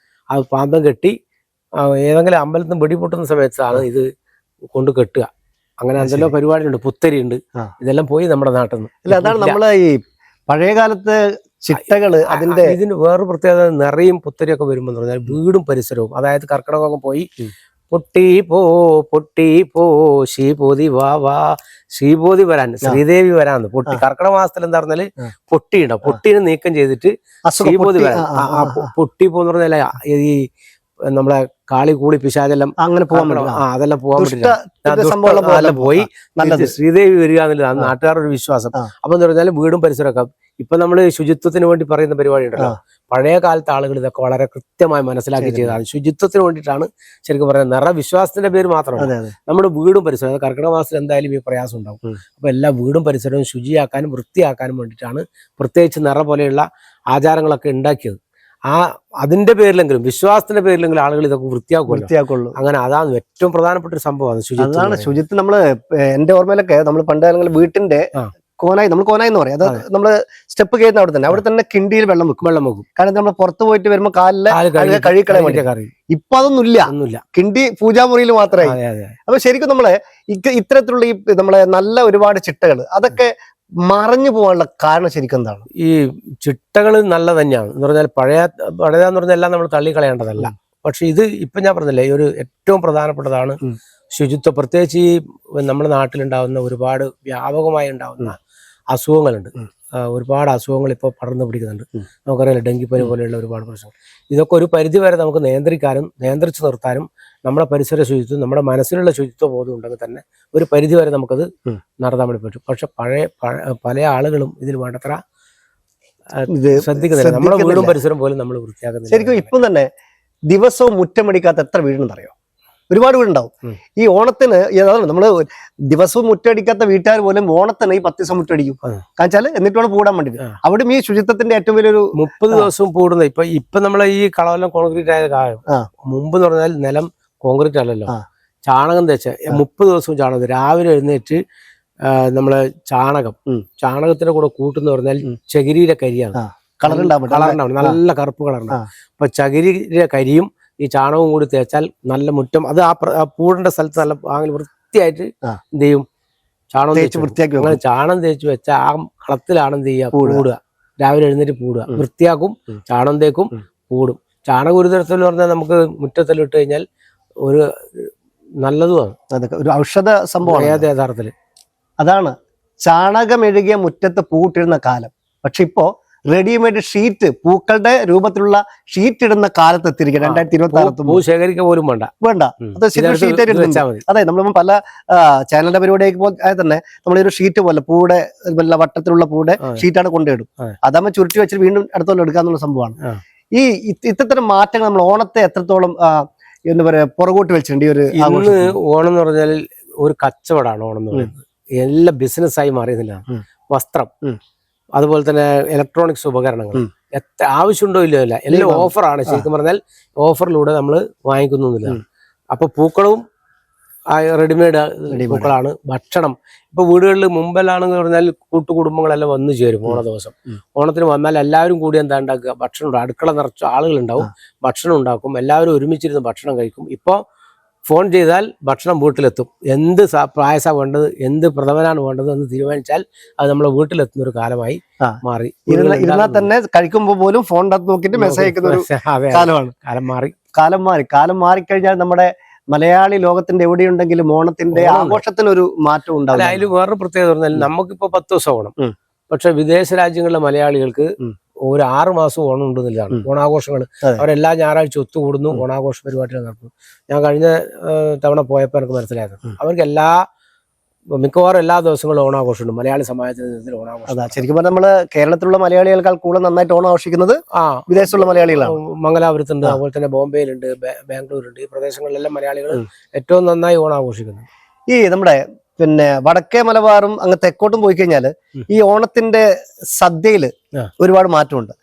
അത് പാന്തം കെട്ടി ഏതെങ്കിലും അമ്പലത്തിൽ വെടിപൊട്ടുന്ന സമയത്താണ് ഇത് കൊണ്ട് കെട്ടുക. അങ്ങനെ എന്തെല്ലാം പരിപാടിയുണ്ട്. പുത്തരി ഉണ്ട്. ഇതെല്ലാം പോയി നമ്മുടെ നാട്ടിൽ നിന്ന്. അല്ല, അതാണ് നമ്മളെ ഈ പഴയകാലത്തെ ചിട്ടകള്. ഇതിന് വേറൊരു പ്രത്യേകത, നിറയും പുത്തരിയൊക്കെ വരുമ്പോൾ പറഞ്ഞാൽ വീടും പരിസരവും, അതായത് കർക്കിടകമൊക്കെ പോയി പൊട്ടി പോ ശ്രീപോതി വാ ശ്രീപോതി വരാൻ, ശ്രീദേവി വരാന്ന്. കർക്കിടക മാസത്തിൽ എന്താ പറഞ്ഞാല് പൊട്ടി ഉണ്ടാവും. പൊട്ടീനെ നീക്കം ചെയ്തിട്ട് ശ്രീപോതി വരാൻ. പൊട്ടി പോന്ന് പറഞ്ഞാൽ ഈ നമ്മളെ കാളി കൂളി പിശാചെല്ലാം അങ്ങനെ പോകാൻ അതെല്ലാം പോകാൻ പറ്റില്ല. പോയി ശ്രീദേവി വരിക എന്നുള്ളതാണ് നാട്ടുകാരുടെ ഒരു വിശ്വാസം. അപ്പൊ എന്ന് പറഞ്ഞാൽ വീടും പരിസരമൊക്കെ ഇപ്പൊ നമ്മള് ശുചിത്വത്തിന് വേണ്ടി പറയുന്ന പരിപാടി ഉണ്ടല്ലോ. പഴയ കാലത്തെ ആളുകൾ ഇതൊക്കെ വളരെ കൃത്യമായി മനസ്സിലാക്കി ചെയ്തതാണ്. ശുചിത്വത്തിന് വേണ്ടിയിട്ടാണ് ശരിക്കും പറയുന്നത്. നിറവിശ്വാസത്തിന്റെ പേര് മാത്രമല്ല, നമ്മുടെ വീടും പരിസരവും കർക്കിടക മാസത്തിൽ എന്തായാലും ഈ പ്രയാസം ഉണ്ടാവും. അപ്പൊ എല്ലാ വീടും പരിസരവും ശുചിയാക്കാനും വൃത്തിയാക്കാനും വേണ്ടിയിട്ടാണ് പ്രത്യേകിച്ച് നിറ പോലെയുള്ള ആചാരങ്ങളൊക്കെ ഉണ്ടാക്കിയത്. അതിന്റെ പേരിലെങ്കിലും വിശ്വാസത്തിന്റെ പേരിലെങ്കിലും ആളുകൾ ഇതൊക്കെ വൃത്തിയാക്കുള്ളൂ. അങ്ങനെ അതാണ് ഏറ്റവും പ്രധാനപ്പെട്ട ഒരു സംഭവമാണ് ശുചിത്വം. ശുചിത്വം നമ്മള് എന്റെ ഓർമ്മയിലൊക്കെ നമ്മൾ പണ്ട് കാലങ്ങളിൽ വീട്ടിന്റെ കോനായി, നമ്മൾ കോനായി എന്ന് പറയും, അത് നമ്മള് സ്റ്റെപ്പ് കയറുന്ന അവിടെ തന്നെ കിണ്ടിയിൽ വെള്ളം വെക്കും. കാരണം നമ്മൾ പുറത്ത് പോയിട്ട് വരുമ്പോ കാലില് കഴുകിക്കളയാൻ വേണ്ടി. ഇപ്പൊ അതൊന്നുമില്ല, കിണ്ടി പൂജാമുറിയിൽ മാത്രമേ. അപ്പൊ ശരിക്കും നമ്മളെ ഇത്തരത്തിലുള്ള ഈ നമ്മളെ നല്ല ഒരുപാട് ചിട്ടകൾ അതൊക്കെ മറഞ്ഞു പോകാനുള്ള കാരണം ശരിക്കും എന്താണ്? ഈ ചിട്ടകൾ നല്ല തന്നെയാണ് എന്ന് പറഞ്ഞാൽ പഴയതാന്ന് പറഞ്ഞാൽ എല്ലാം നമ്മൾ തള്ളിക്കളയേണ്ടതല്ല. പക്ഷെ ഇത് ഇപ്പൊ ഞാൻ പറഞ്ഞില്ലേ, ഈ ഒരു ഏറ്റവും പ്രധാനപ്പെട്ടതാണ് ശുചിത്വം. പ്രത്യേകിച്ച് ഈ നമ്മുടെ നാട്ടിലുണ്ടാവുന്ന ഒരുപാട് വ്യാപകമായി ഉണ്ടാവുന്ന അസുഖങ്ങളുണ്ട്. ഒരുപാട് അസുഖങ്ങൾ ഇപ്പോൾ പടർന്നു പിടിക്കുന്നുണ്ട്. നമുക്കറിയാലോ, ഡെങ്കിപ്പനി പോലെയുള്ള ഒരുപാട് പ്രശ്നങ്ങൾ. ഇതൊക്കെ ഒരു പരിധി വരെ നമുക്ക് നിയന്ത്രിക്കാനും നിയന്ത്രിച്ചു നിർത്താനും നമ്മുടെ പരിസര ശുചിത്വം, നമ്മുടെ മനസ്സിലുള്ള ശുചിത്വ ബോധം ഉണ്ടെങ്കിൽ തന്നെ ഒരു പരിധി വരെ നമുക്കത് നടത്താൻ വേണ്ടി പറ്റും. പക്ഷെ പല ആളുകളും ഇതിൽ വേണ്ടത്ര ശ്രദ്ധിക്കുന്നില്ല. നമ്മുടെ വീടും പരിസരം പോലും നമ്മൾ വൃത്തിയാക്കുന്നില്ല. ശരിക്കും ഇപ്പം തന്നെ ദിവസവും മുറ്റമടിക്കാത്ത എത്ര വീടുണ്ടെന്നറിയോ? ഒരുപാട് വീടുണ്ടാവും. ഈ ഓണത്തിന് നമ്മള് ദിവസവും മുറ്റടിക്കാത്ത വീട്ടുകാർ പോലും ഓണത്തിന് ഈ 10 ദിവസം മുറ്റടിക്കും. കാണിച്ചാല് എന്നിട്ടാണ് പൂടാൻ വേണ്ടിട്ട്. അവിടെ ഈ ശുചിത്വത്തിന്റെ ഏറ്റവും വലിയൊരു 30 ദിവസവും പൂടുന്നത്. ഇപ്പൊ നമ്മളെ ഈ കളവെല്ലാം കോൺക്രീറ്റ് ആയ കാലം. മുമ്പ് എന്ന് പറഞ്ഞാൽ നിലം കോൺക്രീറ്റ് അല്ലല്ലോ, ചാണകം തേച്ച 30 ദിവസവും ചാണകം. രാവിലെ എഴുന്നേറ്റ് നമ്മളെ ചാണകത്തിന്റെ കൂടെ കൂട്ടെന്ന് പറഞ്ഞാൽ ചകിരിയിലെ കരിയാണ്. കളറുണ്ടാവും, നല്ല കറുപ്പ് കളറുണ്ടാവും. അപ്പൊ ചകിരിയിലെ കരിയും ഈ ചാണകവും കൂടി തേച്ചാൽ നല്ല മുറ്റം, അത് ആ പൂടേണ്ട സ്ഥലത്ത് നല്ല വൃത്തിയായിട്ട് എന്ത് ചെയ്യും, ചാണകം തേച്ച് വൃത്തിയാക്കി. അങ്ങനെ ചാണകം തേച്ച് വെച്ച ആ കളത്തിലാണ് എന്ത് ചെയ്യുക, പൂടുക. രാവിലെ എഴുന്നേറ്റ് പൂടുക, വൃത്തിയാക്കും, ചാണകം തേക്കും, പൂടും. ചാണകം ഒരു തരത്തിൽ പറഞ്ഞാൽ നമുക്ക് മുറ്റത്തെല്ലാം ഇട്ട് കഴിഞ്ഞാൽ ഒരു നല്ലതുമാണ്. അതൊക്കെ ഒരു ഔഷധ സംഭവമാണ് യഥാർത്ഥത്തില്. അതാണ് ചാണകം എഴുകിയ മുറ്റത്ത് പൂട്ടിടുന്ന കാലം. പക്ഷെ ഇപ്പോ റെഡിമെയ്ഡ് ഷീറ്റ്, പൂക്കളുടെ രൂപത്തിലുള്ള ഷീറ്റ് ഇടുന്ന കാലത്ത് എത്തിയിരിക്കും. 2026 പൂ ശേഖരിക്കാൻ പോലും വേണ്ട. അത് ഷീറ്റ്. അതെ, നമ്മളിപ്പോ പല ചാനലിന്റെ പരിപാടിയൊക്കെ പോലെ തന്നെ നമ്മളൊരു ഷീറ്റ് പോലെ പൂടെ വട്ടത്തിലുള്ള പൂടെ ഷീറ്റാണ് കൊണ്ടിടും. അതാകുമ്പോൾ ചുരുട്ടി വെച്ചിട്ട് വീണ്ടും അടുത്തോളം എടുക്കാന്നുള്ള സംഭവമാണ്. ഈ ഇത്തരം മാറ്റങ്ങൾ നമ്മൾ ഓണത്തെ എത്രത്തോളം എന്താ പറയാ പുറകോട്ട് വെച്ചിട്ടുണ്ട്? ഈ ഒരു ഓണം എന്ന് പറഞ്ഞാൽ ഒരു കച്ചവടമാണ് ഓണം എന്ന് പറയുന്നത്. എല്ലാം ബിസിനസ്സായി മാറിയതില്ല. വസ്ത്രം, അതുപോലെ തന്നെ ഇലക്ട്രോണിക്സ് ഉപകരണങ്ങൾ, എത്ര ആവശ്യമുണ്ടോ ഇല്ല, എല്ലാം ഓഫറാണ്. ശരിക്കും പറഞ്ഞാൽ ഓഫറിലൂടെ നമ്മൾ വാങ്ങിക്കുന്നില്ല. അപ്പൊ പൂക്കളും റെഡിമെയ്ഡ് പൂക്കളാണ്. ഭക്ഷണം ഇപ്പൊ വീടുകളിൽ മുമ്പെല്ലാണെന്ന് പറഞ്ഞാൽ കൂട്ടുകുടുംബങ്ങളെല്ലാം വന്നു ചേരും ഓണ ദിവസം. ഓണത്തിന് വന്നാൽ എല്ലാവരും കൂടി എന്താ ഉണ്ടാക്കുക, ഭക്ഷണം ഉണ്ടാകും. അടുക്കള നിറച്ച ആളുകളുണ്ടാവും, ഭക്ഷണം ഉണ്ടാക്കും, എല്ലാവരും ഒരുമിച്ചിരുന്ന് ഭക്ഷണം കഴിക്കും. ഇപ്പൊ ഫോൺ ചെയ്താൽ ഭക്ഷണം വീട്ടിലെത്തും. എന്ത് പായസ വേണ്ടത്, എന്ത് പ്രഥമനാണ് വേണ്ടത് എന്ന് തീരുമാനിച്ചാൽ അത് നമ്മളെ വീട്ടിലെത്തുന്ന ഒരു കാലമായി മാറി. ഇരുന്നാൽ തന്നെ കഴിക്കുമ്പോൾ പോലും ഫോണിനകത്ത് നോക്കിയിട്ട് മെസ്സേജ് അയക്കുന്ന ഒരു കാലമാണ്. കാലം മാറിക്കഴിഞ്ഞാൽ നമ്മുടെ മലയാളി ലോകത്തിന്റെ എവിടെയുണ്ടെങ്കിലും ഓണത്തിന്റെ ആഘോഷത്തിനൊരു മാറ്റം ഉണ്ടാവും. അതിൽ വേറൊരു പ്രത്യേകത പറഞ്ഞാൽ നമുക്കിപ്പോ 10 ദിവസം ഓണം, പക്ഷെ വിദേശ രാജ്യങ്ങളിലെ മലയാളികൾക്ക് ഒരു 6 മാസം ഓണം ഉണ്ടെന്നില്ലാണ്. ഓണാഘോഷങ്ങൾ അവരെല്ലാ ഞായറാഴ്ച ഒത്തുകൂടുന്നു, ഓണാഘോഷ പരിപാടികൾ നടത്തുന്നു. ഞാൻ കഴിഞ്ഞ തവണ പോയപ്പോൾ എനിക്ക് മനസ്സിലായത് മിക്കവാറും എല്ലാ ദിവസങ്ങളും ഓണാഘോഷമുണ്ട് മലയാളി സമാജത്തിൽ. ഓണാഘോഷം ശരിക്കും പറഞ്ഞാൽ നമ്മള് കേരളത്തിലുള്ള മലയാളികൾക്കാൾ കൂടുതൽ നന്നായിട്ട് ഓണം ആഘോഷിക്കുന്നത് വിദേശത്തുള്ള മലയാളികളാണ്. മംഗലാപുരത്തുണ്ട്, അതുപോലെ തന്നെ ബോംബെയിലുണ്ട്, ബാംഗ്ലൂരുണ്ട്. ഈ പ്രദേശങ്ങളിലെല്ലാം മലയാളികൾ ഏറ്റവും നന്നായി ഓണം ആഘോഷിക്കുന്നു. ഈ നമ്മുടെ വടക്കേ മലബാറും അങ്ങ് തെക്കോട്ടും പോയി കഴിഞ്ഞാല് ഈ ഓണത്തിന്റെ സദ്യയില് ഒരുപാട് മാറ്റമുണ്ട്.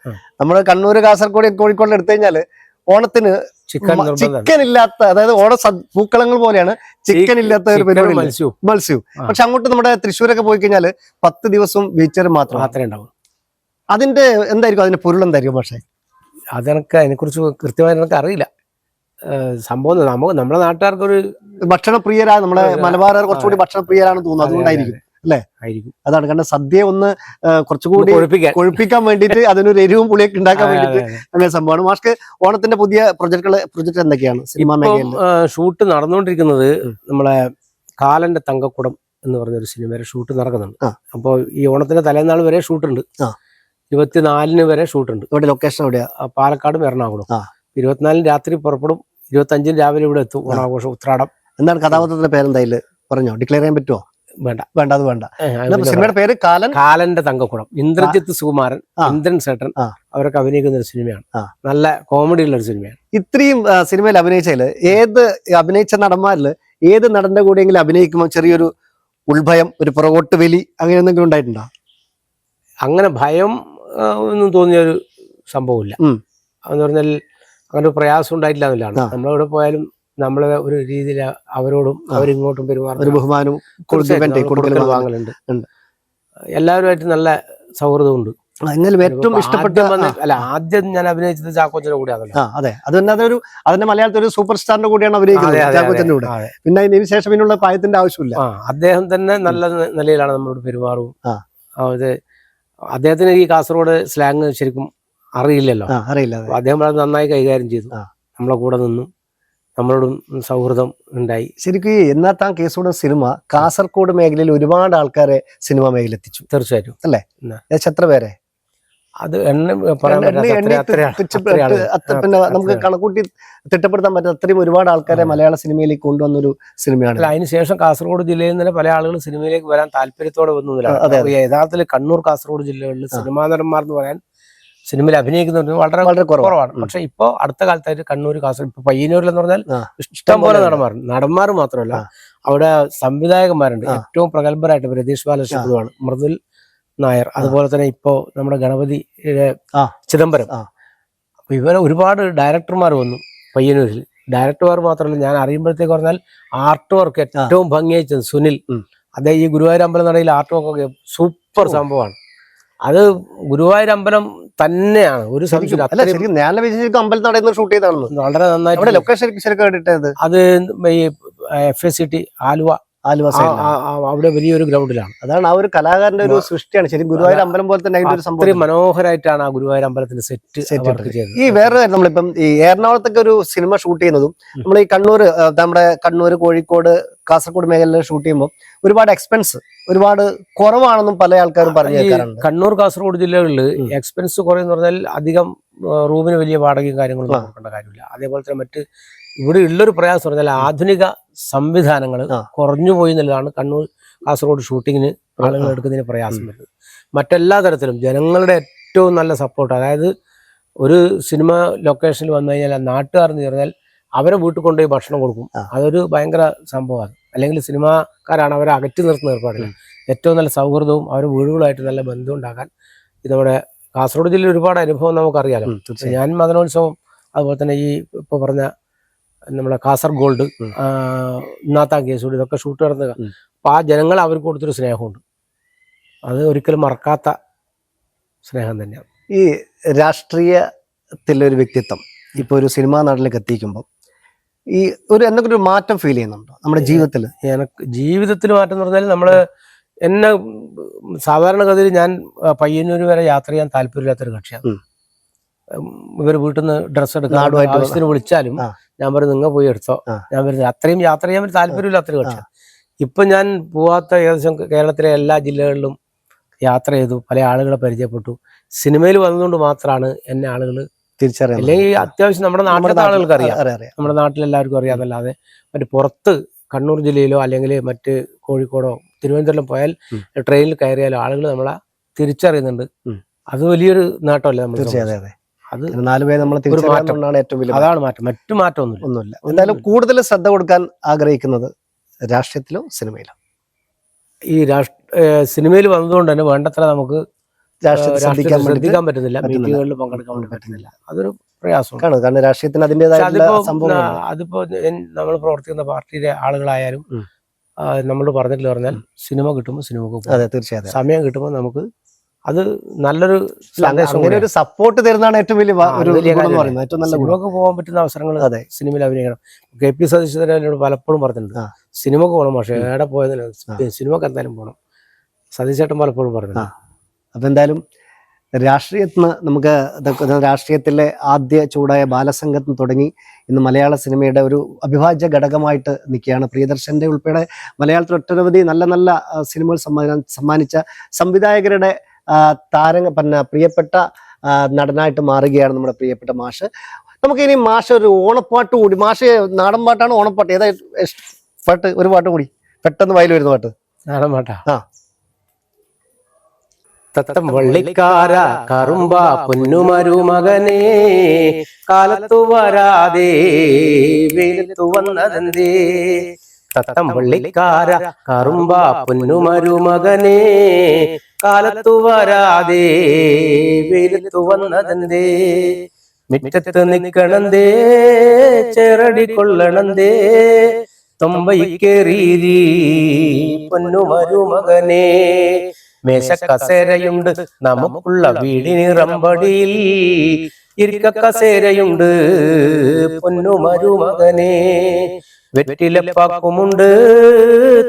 നമ്മള് കണ്ണൂര്, കാസർഗോഡ്, കോഴിക്കോട് എടുത്തു കഴിഞ്ഞാല് ഓണത്തിന് ചിക്കൻ ഇല്ലാത്ത, അതായത് ഓണ പൂക്കളങ്ങൾ പോലെയാണ് ചിക്കൻ ഇല്ലാത്ത ഒരു പരിപാടി, മത്സ്യവും. പക്ഷെ അങ്ങോട്ട് നമ്മുടെ തൃശ്ശൂരൊക്കെ പോയി കഴിഞ്ഞാല് 10 ദിവസം വീച്ചറ് മാത്രമേ ഉണ്ടാവും. അതിന്റെ എന്തായിരിക്കും, അതിന്റെ പൊരുൾ എന്തായിരിക്കും? പക്ഷെ അതെനിക്ക് അതിനെക്കുറിച്ച് കൃത്യമായി എനിക്ക് അറിയില്ല. സംഭവം നമ്മുടെ നാട്ടുകാർക്ക് ഒരു ഭക്ഷണപ്രിയരാണ്, നമ്മളെ മലബാറുകാർ കുറച്ചുകൂടി ഭക്ഷണപ്രിയരാണെന്ന് തോന്നുന്നു. അതുകൊണ്ടായിരിക്കും അല്ലേ? അതാണ് കാരണം സദ്യ ഒന്ന് കുറച്ചുകൂടി കൊഴുപ്പിക്കാൻ വേണ്ടിയിട്ട് അതിനൊരു എരിവും പുളിയൊക്കെ ഉണ്ടാക്കാൻ വേണ്ടിയിട്ട് അങ്ങനെ സംഭവമാണ്. മാഷ്ക്ക് ഓണത്തിന്റെ പുതിയ പ്രൊജക്ട് എന്തൊക്കെയാണ് സിനിമാ മേഖലയിൽ? ഷൂട്ട് നടന്നുകൊണ്ടിരിക്കുന്നത് നമ്മളെ കാലന്റെ തങ്കക്കുടം എന്ന് പറഞ്ഞൊരു സിനിമയുടെ ഷൂട്ട് നടക്കുന്നുണ്ട്. അപ്പോൾ ഈ ഓണത്തിന്റെ തലേന്നാൾ വരെ ഷൂട്ടുണ്ട്. 24 വരെ ഷൂട്ടുണ്ട്. ഇവിടെ ലൊക്കേഷൻ എവിടെയാ? പാലക്കാടും എറണാകുളം. 24 രാത്രി പുറപ്പെടും, 25 രാവിലെ ഇവിടെ എത്തും. ഓണാഘോഷം ഉത്രാടം. എന്താണ് കഥാപാത്രത്തിന്റെ പേരെന്തായാലും പറഞ്ഞോ, ഡിക്ലെയർ ചെയ്യാൻ പറ്റുമോ? വേണ്ട വേണ്ട അത് വേണ്ട. സിനിമയുടെ പേര് കാലന്റെ തങ്കക്കുടം. ഇന്ദ്രജിത്ത് സുകുമാരൻ, ഇന്ദ്രൻ സേട്ടൻ അവരൊക്കെ അഭിനയിക്കുന്ന ഒരു സിനിമയാണ്. നല്ല കോമഡി ഉള്ള ഒരു സിനിമയാണ്. ഇത്രയും സിനിമയിൽ അഭിനയിച്ചതില് അഭിനയിച്ച നടന്മാരില് ഏത് നടന്റെ കൂടെയെങ്കിലും അഭിനയിക്കുമ്പോൾ ചെറിയൊരു ഉൾഭയം, ഒരു പുറകോട്ട് വലി അങ്ങനെ എന്തെങ്കിലും ഉണ്ടായിട്ടുണ്ടോ? അങ്ങനെ ഭയം ഒന്നും തോന്നിയൊരു സംഭവമില്ല. എന്ന് പറഞ്ഞാൽ അങ്ങനെ ഒരു പ്രയാസം ഉണ്ടായിട്ടില്ല എന്നുള്ളതാണ്. നമ്മളെവിടെ പോയാലും നമ്മളെ ഒരു രീതിയിൽ അവരോടും അവരിങ്ങോട്ടും പെരുമാറുന്ന ഒരു ബഹുമാനവും വാങ്ങലുണ്ട്. എല്ലാവരുമായിട്ട് നല്ല സൗഹൃദമുണ്ട്. ഏറ്റവും ഇഷ്ടപ്പെട്ട ആദ്യം ഞാൻ അഭിനയിച്ചത് ചാക്കോച്ചന്റെ കൂടെയാണല്ലോ. അതെ, അതിന്റെ മലയാളത്തിൽ ഒരു സൂപ്പർ സ്റ്റാറിന്റെ കൂടെയാണ് അഭിനയിക്കുന്നത്, ചാക്കോച്ചന്റെ കൂടെ. പിന്നെ അതിന് ശേഷം പിന്നുള്ള പായത്തിന്റെ ആവശ്യമില്ല. അദ്ദേഹം തന്നെ നല്ല നിലയിലാണ് നമ്മളോട് പെരുമാറും. അത് അദ്ദേഹത്തിന് ഈ കാസർഗോഡ് സ്ലാങ് ശരിക്കും അറിയില്ലല്ലോ. അദ്ദേഹം വളരെ നന്നായി കൈകാര്യം ചെയ്തു. നമ്മളെ കൂടെ നിന്നു, നമ്മളോടും സൗഹൃദം ഉണ്ടായി. ശരിക്കും എന്നാത്താൻ കേസോട് സിനിമ കാസർഗോഡ് മേഖലയിൽ ഒരുപാട് ആൾക്കാരെ സിനിമാ മേഖല എത്തിച്ചു. തീർച്ചയായും അല്ലേ? എത്ര പേരെ? അത് പിന്നെ നമുക്ക് കണക്കൂട്ടി തിട്ടപ്പെടുത്താൻ പറ്റുന്ന അത്രയും ഒരുപാട് ആൾക്കാരെ മലയാള സിനിമയിലേക്ക് കൊണ്ടുവന്നൊരു സിനിമയാണ്. അതിനുശേഷം കാസർഗോഡ് ജില്ലയിൽ നിന്ന് പല ആളുകളും സിനിമയിലേക്ക് വരാൻ താല്പര്യത്തോടെ വന്നതിലാണ്. യഥാർത്ഥത്തിൽ കണ്ണൂർ കാസർഗോഡ് ജില്ലകളിൽ സിനിമാ നടന്മാർ എന്ന് പറയാൻ സിനിമയിൽ അഭിനയിക്കുന്നവർ വളരെ വളരെ കുറവാണ്. പക്ഷെ ഇപ്പോ അടുത്ത കാലത്തായിട്ട് കണ്ണൂർ, കാസർഗോഡ്, ഇപ്പൊ പയ്യന്നൂരിലെന്ന് പറഞ്ഞാൽ ഇഷ്ടം പോലെ നടന്മാർ മാത്രമല്ല, അവിടെ സംവിധായകന്മാരുണ്ട്. ഏറ്റവും പ്രഗത്ഭരായിട്ട് രതീഷ് ബാലകൃഷ്ണൻ, മൃദുൽ നായർ, അതുപോലെ തന്നെ ഇപ്പോ നമ്മുടെ ഗണപതിയുടെ ചിദംബരം. അപ്പൊ ഇവരെ ഒരുപാട് ഡയറക്ടർമാർ വന്നു പയ്യന്നൂരിൽ. ഡയറക്ടർമാർ മാത്രമല്ല, ഞാൻ അറിയുമ്പോഴത്തേക്ക് പറഞ്ഞാൽ ആർട്ട് വർക്ക് ഏറ്റവും ഭംഗിയായി സുനിൽ, അദ്ദേഹം ഈ ഗുരുവായൂർ അമ്പലം നടയിൽ ആർട്ട് വർക്കൊക്കെ സൂപ്പർ സംഭവമാണ്. അത് ഗുരുവായൂർ അമ്പലം തന്നെയാണ്, ഒരു സംശയം. അമ്പലം നടന്ന് ഷൂട്ട് ചെയ്താണ് വളരെ നന്നായിട്ട്. ലൊക്കേഷൻ അത് ഈ FACT ആലുവ അവിടെ വലിയൊരു ഗ്രൗണ്ടിലാണ്. അതാണ് ആ ഒരു കലാകാരന്റെ ഒരു സൃഷ്ടിയാണ്. ശരി, ഗുരുവായൂർ അമ്പലം പോലെ തന്നെ അതിന്റെ ഒരു സംഭവം മനോഹരമായിട്ടാണ് ആ ഗുരുവായൂർ അമ്പലത്തിന്റെ സെറ്റ് ചെയ്തത്. ഈ വേറെ നമ്മളിപ്പം ഈ എറണാകുളത്തൊക്കെ ഒരു സിനിമ ഷൂട്ട് ചെയ്യുന്നതും നമ്മൾ ഈ നമ്മുടെ കണ്ണൂർ, കോഴിക്കോട്, കാസർഗോഡ് മേഖലയിൽ ഷൂട്ട് ചെയ്യുമ്പോൾ ഒരുപാട് എക്സ്പെൻസ് ഒരുപാട് കുറവാണെന്നും പല ആൾക്കാരും പറഞ്ഞു കേൾക്കാറുണ്ട്. കണ്ണൂർ, കാസർഗോഡ് ജില്ലകളിൽ എക്സ്പെൻസ് കുറയെന്ന് പറഞ്ഞാൽ അധികം റൂമിന് വലിയ വാടകയും കാര്യങ്ങളും നോക്കേണ്ട കാര്യമില്ല. അതേപോലെ തന്നെ മറ്റ് ഇവിടെ ഉള്ളൊരു പ്രയാസം പറഞ്ഞാൽ ആധുനിക സംവിധാനങ്ങൾ കുറഞ്ഞു പോയി എന്നുള്ളതാണ് കണ്ണൂർ, കാസർഗോഡ് ഷൂട്ടിങ്ങിന് ആളുകൾ എടുക്കുന്നതിന് പ്രയാസം വരുന്നത്. മറ്റെല്ലാ തരത്തിലും ജനങ്ങളുടെ ഏറ്റവും നല്ല സപ്പോർട്ട്. അതായത് ഒരു സിനിമ ലൊക്കേഷനിൽ വന്നു കഴിഞ്ഞാൽ നാട്ടുകാർ എന്ന് പറഞ്ഞാൽ അവരെ വീട്ടിൽ കൊണ്ടുപോയി ഭക്ഷണം കൊടുക്കും. അതൊരു ഭയങ്കര സംഭവമാണ്. അല്ലെങ്കിൽ സിനിമാക്കാരാണ് അവരെ അകറ്റി നിർത്തുന്ന ഏർപ്പാടില്ല. ഏറ്റവും നല്ല സൗഹൃദവും അവരുടെ വീടുകളായിട്ട് നല്ല ബന്ധം ഉണ്ടാക്കാൻ നമ്മുടെ കാസർഗോഡ് ജില്ലയിൽ ഒരുപാട് അനുഭവം നമുക്കറിയാലോ. ഞാൻ മദനോത്സവം, അതുപോലെ തന്നെ ഈ ഇപ്പൊ പറഞ്ഞ നമ്മളെ കാസർഗോൾഡ്, ഇന്നാത്താൻ കേസോട്, ഇതൊക്കെ ഷൂട്ട് നടന്നത്. അപ്പൊ ആ ജനങ്ങൾ അവർക്ക് കൊടുത്തൊരു സ്നേഹമുണ്ട്. അത് ഒരിക്കലും മറക്കാത്ത സ്നേഹം തന്നെയാണ്. ഈ രാഷ്ട്രീയത്തിലൊരു വ്യക്തിത്വം ഇപ്പൊ ഒരു സിനിമാ നാട്ടിലേക്ക് എത്തിക്കുമ്പോൾ ഈ എന്തെങ്കിലും ഒരു മാറ്റം ഫീൽ ചെയ്യുന്നുണ്ടോ നമ്മുടെ ജീവിതത്തിൽ? ജീവിതത്തിൽ മാറ്റം എന്ന് പറഞ്ഞാൽ എന്നെ സാധാരണഗതിയിൽ ഞാൻ പയ്യന്നൂർ വരെ യാത്ര ചെയ്യാൻ താല്പര്യമില്ലാത്തൊരു കക്ഷിയാണ്. ഇവർ വീട്ടിൽ നിന്ന് ഡ്രസ്സ് എടുക്കാൻ ആവശ്യത്തിന് വിളിച്ചാലും ഞാൻ പറയും നിങ്ങൾ പോയി എടുത്തോ, ഞാൻ വരുന്നത്. അത്രയും യാത്ര ചെയ്യാൻ താല്പര്യമില്ലാത്തൊരു കക്ഷിയാണ്. ഇപ്പൊ ഞാൻ പോവാത്ത ഏകദേശം കേരളത്തിലെ എല്ലാ ജില്ലകളിലും യാത്ര ചെയ്തു, പല ആളുകളെ പരിചയപ്പെട്ടു. സിനിമയിൽ വന്നതുകൊണ്ട് മാത്രമാണ് എന്നെ ആളുകൾ തിരിച്ചറിയാം. അല്ലെങ്കിൽ അത്യാവശ്യം നമ്മുടെ നാട്ടിലത്തെ ആളുകൾക്ക് അറിയാം, നമ്മുടെ നാട്ടിലെല്ലാവർക്കും അറിയാതല്ലാതെ മറ്റ് പുറത്ത് കണ്ണൂർ ജില്ലയിലോ അല്ലെങ്കിൽ മറ്റ് കോഴിക്കോടോ തിരുവനന്തപുരം പോയാൽ ട്രെയിനിൽ കയറിയാലോ ആളുകൾ നമ്മളെ തിരിച്ചറിയുന്നുണ്ട്. അത് വലിയൊരു നേട്ടമല്ലേ നമ്മൾ. അത് അതാണ് മാറ്റം, മറ്റു മാറ്റമൊന്നുമില്ല. എന്തായാലും കൂടുതൽ ശ്രദ്ധ കൊടുക്കാൻ ആഗ്രഹിക്കുന്നത് രാഷ്ട്രീയത്തിലോ സിനിമയിലോ? ഈ സിനിമയിൽ വന്നതുകൊണ്ട് തന്നെ വേണ്ടത്ര നമുക്ക് ശ്രദ്ധിക്കാൻ പറ്റുന്നില്ല, മീറ്റിങ്ങുകളിൽ പങ്കെടുക്കാൻ പറ്റുന്നില്ല. അതൊരു പ്രയാസമാണ്. കാരണം രാഷ്ട്രീയത്തിന് അതിൻ്റെതായ അതിപ്പോ നമ്മൾ പ്രവർത്തിക്കുന്ന പാർട്ടിയിലെ ആളുകളായാലും നമ്മൾ പറഞ്ഞിട്ടില്ല പറഞ്ഞാൽ സിനിമ കിട്ടുമ്പോൾ സിനിമക്ക് തീർച്ചയായും സമയം കിട്ടുമ്പോൾ നമുക്ക് അത് നല്ലൊരു ഒരു സപ്പോർട്ട് തരുന്നതാണ് ഏറ്റവും വലിയ സിനിമക്ക് പോകാൻ പറ്റുന്ന അവസരങ്ങൾ. അതെ, സിനിമയിൽ അഭിനയിക്കണം. KP സതീശൻ എന്നോട് പലപ്പോഴും പറഞ്ഞിട്ടുണ്ട് സിനിമക്ക് പോകണം, പക്ഷേ എവിടെ പോയതിന് സിനിമക്ക് എന്തായാലും പോകണം. സതീശേട്ടൻ പലപ്പോഴും പറഞ്ഞിട്ടുണ്ട്. അപ്പൊ എന്തായാലും രാഷ്ട്രീയത്തിന് നമുക്ക് രാഷ്ട്രീയത്തിലെ ആദ്യ ചൂടായ ബാലസംഘത്തിന് തുടങ്ങി ഇന്ന് മലയാള സിനിമയുടെ ഒരു അവിഭാജ്യ ഘടകമായിട്ട് നിൽക്കുകയാണ്. പ്രിയദർശന്റെ ഉൾപ്പെടെ മലയാളത്തിൽ ഒട്ടനവധി നല്ല നല്ല സിനിമകൾ സമ്മാനിച്ച സംവിധായകരുടെ പ്രിയപ്പെട്ട നടനായിട്ട് മാറുകയാണ് നമ്മുടെ പ്രിയപ്പെട്ട മാഷ്. നമുക്കിനി മാഷ് ഒരു ഓണപ്പാട്ട് കൂടി, മാഷ് നാടൻ പാട്ടാണ് ഓണപ്പാട്ട്, ഏതാ പാട്ട്? ഒരു പാട്ട് കൂടി പെട്ടെന്ന് വയൽ വരുന്ന പാട്ട്. നാടൻ പാട്ടാ. ആ. തത്തം വള്ളിക്കാര കറുമ്പ പൊന്നുമരുമകനെ കാലത്തു വരാതെ വെയിലത്തു വന്നതെന്തേ. തത്തം വള്ളിക്കാര കറുമ്പ പൊന്നുമരുമകനെ കാലത്തു വരാതെ വെയിലത്തു വന്നതെന്തേ. മിറ്റത്ത് നിക്കണന്തേ ചേറടി കൊള്ളണന്തേ തൊമ്പയിക്കേറീരി പൊന്നുമരുമകനെ. മേശക്കസേരയുണ്ട് നമുക്കുള്ള വീടിനിറമ്പടിയിൽ ഇരിക്ക കസേരയുണ്ട് പൊന്നുമരുമകനെ. വെറ്റിലപ്പാക്കുമുണ്ട്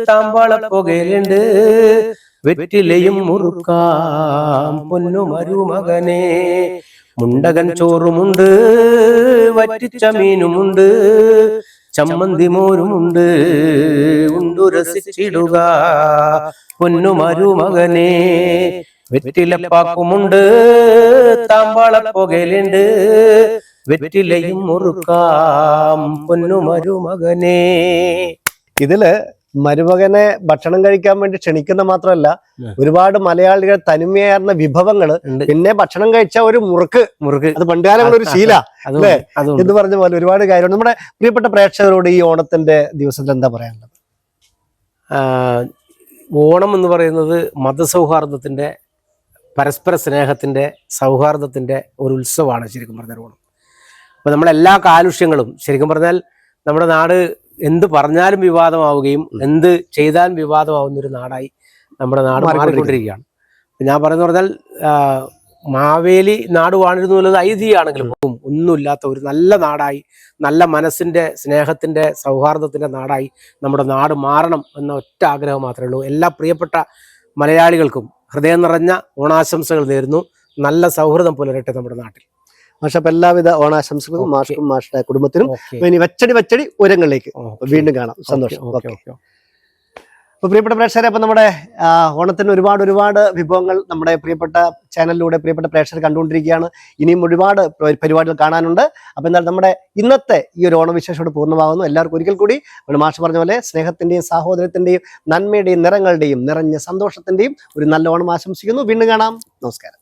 താമ്പാളപ്പുകയിലുണ്ട് വെറ്റിലയും മുറുക്കാം പൊന്നുമരുമകനെ. മുണ്ടകൻ ചോറുമുണ്ട് വറ്റിച്ച മീനുമുണ്ട് ചമ്മന്തി മോരുമുണ്ട് ഉണ്ടു രസിച്ചിടുക പൊന്നുമരുമകനെ. വെറ്റിലപ്പാക്കുമുണ്ട് താമ്പാളപ്പുകയിലുണ്ട് വെറ്റിലയും മുറുക്കാം പൊന്നുമരുമകനെ. ഇതില് മരുമകനെ ഭക്ഷണം കഴിക്കാൻ വേണ്ടി ക്ഷണിക്കുന്ന മാത്രമല്ല, ഒരുപാട് മലയാളികൾ തനിമയാർന്ന വിഭവങ്ങള്, പിന്നെ ഭക്ഷണം കഴിച്ച ഒരു മുറുക്ക് അത് പണ്ടുകാലമുള്ള ഒരു ശീല അല്ലേ എന്ന് പറഞ്ഞ പോലെ ഒരുപാട് കാര്യമുണ്ട്. നമ്മുടെ പ്രിയപ്പെട്ട പ്രേക്ഷകരോട് ഈ ഓണത്തിന്റെ ദിവസത്തിൽ എന്താ പറയാനുള്ളത്? ഓണം എന്ന് പറയുന്നത് മതസൗഹാർദ്ദത്തിന്റെ, പരസ്പര സ്നേഹത്തിന്റെ, സൗഹാർദ്ദത്തിന്റെ ഒരു ഉത്സവമാണ് ശരിക്കും പറഞ്ഞാൽ ഓണം. അപ്പൊ നമ്മളെല്ലാ കാലുഷ്യങ്ങളും ശരിക്കും പറഞ്ഞാൽ നമ്മുടെ നാട് എന്ത് പറഞ്ഞാലും വിവാദമാവുകയും എന്ത് ചെയ്താലും വിവാദമാവുന്ന ഒരു നാടായി നമ്മുടെ നാട് മാറിക്കൊണ്ടിരിക്കുകയാണ്. ഞാൻ പറയുന്നത് പറഞ്ഞാൽ മാവേലി നാട് വാണിരുന്നു എന്നുള്ളത് ഐതിഹ്യമാണെങ്കിലും ഒന്നുമില്ലാത്ത ഒരു നല്ല നാടായി, നല്ല മനസ്സിന്റെ, സ്നേഹത്തിന്റെ, സൗഹാർദ്ദത്തിന്റെ നാടായി നമ്മുടെ നാട് മാറണം എന്ന ഒറ്റ ആഗ്രഹം മാത്രമേ ഉള്ളൂ. എല്ലാ പ്രിയപ്പെട്ട മലയാളികൾക്കും ഹൃദയം നിറഞ്ഞ ഓണാശംസകൾ നേരുന്നു. നല്ല സൗഹൃദം പുലരട്ടെ നമ്മുടെ നാട്ടിൽ. മാഷ, എല്ലാവിധ ഓണാശംസകളും മാഷ്ക്കും മാഷയുടെ കുടുംബത്തിനും. ഇനി വച്ചടി ഉയരങ്ങളിലേക്ക് വീണ്ടും കാണാം. സന്തോഷം. അപ്പൊ പ്രിയപ്പെട്ട പ്രേക്ഷകരെ, അപ്പൊ നമ്മുടെ ഓണത്തിന് ഒരുപാട് വിഭവങ്ങൾ നമ്മുടെ പ്രിയപ്പെട്ട ചാനലിലൂടെ പ്രിയപ്പെട്ട പ്രേക്ഷകർ കണ്ടുകൊണ്ടിരിക്കുകയാണ്. ഇനിയും ഒരുപാട് പരിപാടികൾ കാണാനുണ്ട്. അപ്പൊ എന്നാൽ നമ്മുടെ ഇന്നത്തെ ഈ ഒരു ഓണവിശേഷത്തോട് പൂർണ്ണമാകുന്നു. എല്ലാവർക്കും ഒരിക്കൽ കൂടി മാഷ് പറഞ്ഞ പോലെ സ്നേഹത്തിന്റെയും സാഹോദര്യത്തിന്റെയും നന്മയുടെയും നിറങ്ങളുടെയും നിറഞ്ഞ സന്തോഷത്തിന്റെയും ഒരു നല്ല ഓണം ആശംസിക്കുന്നു. വീണ്ടും കാണാം. നമസ്കാരം.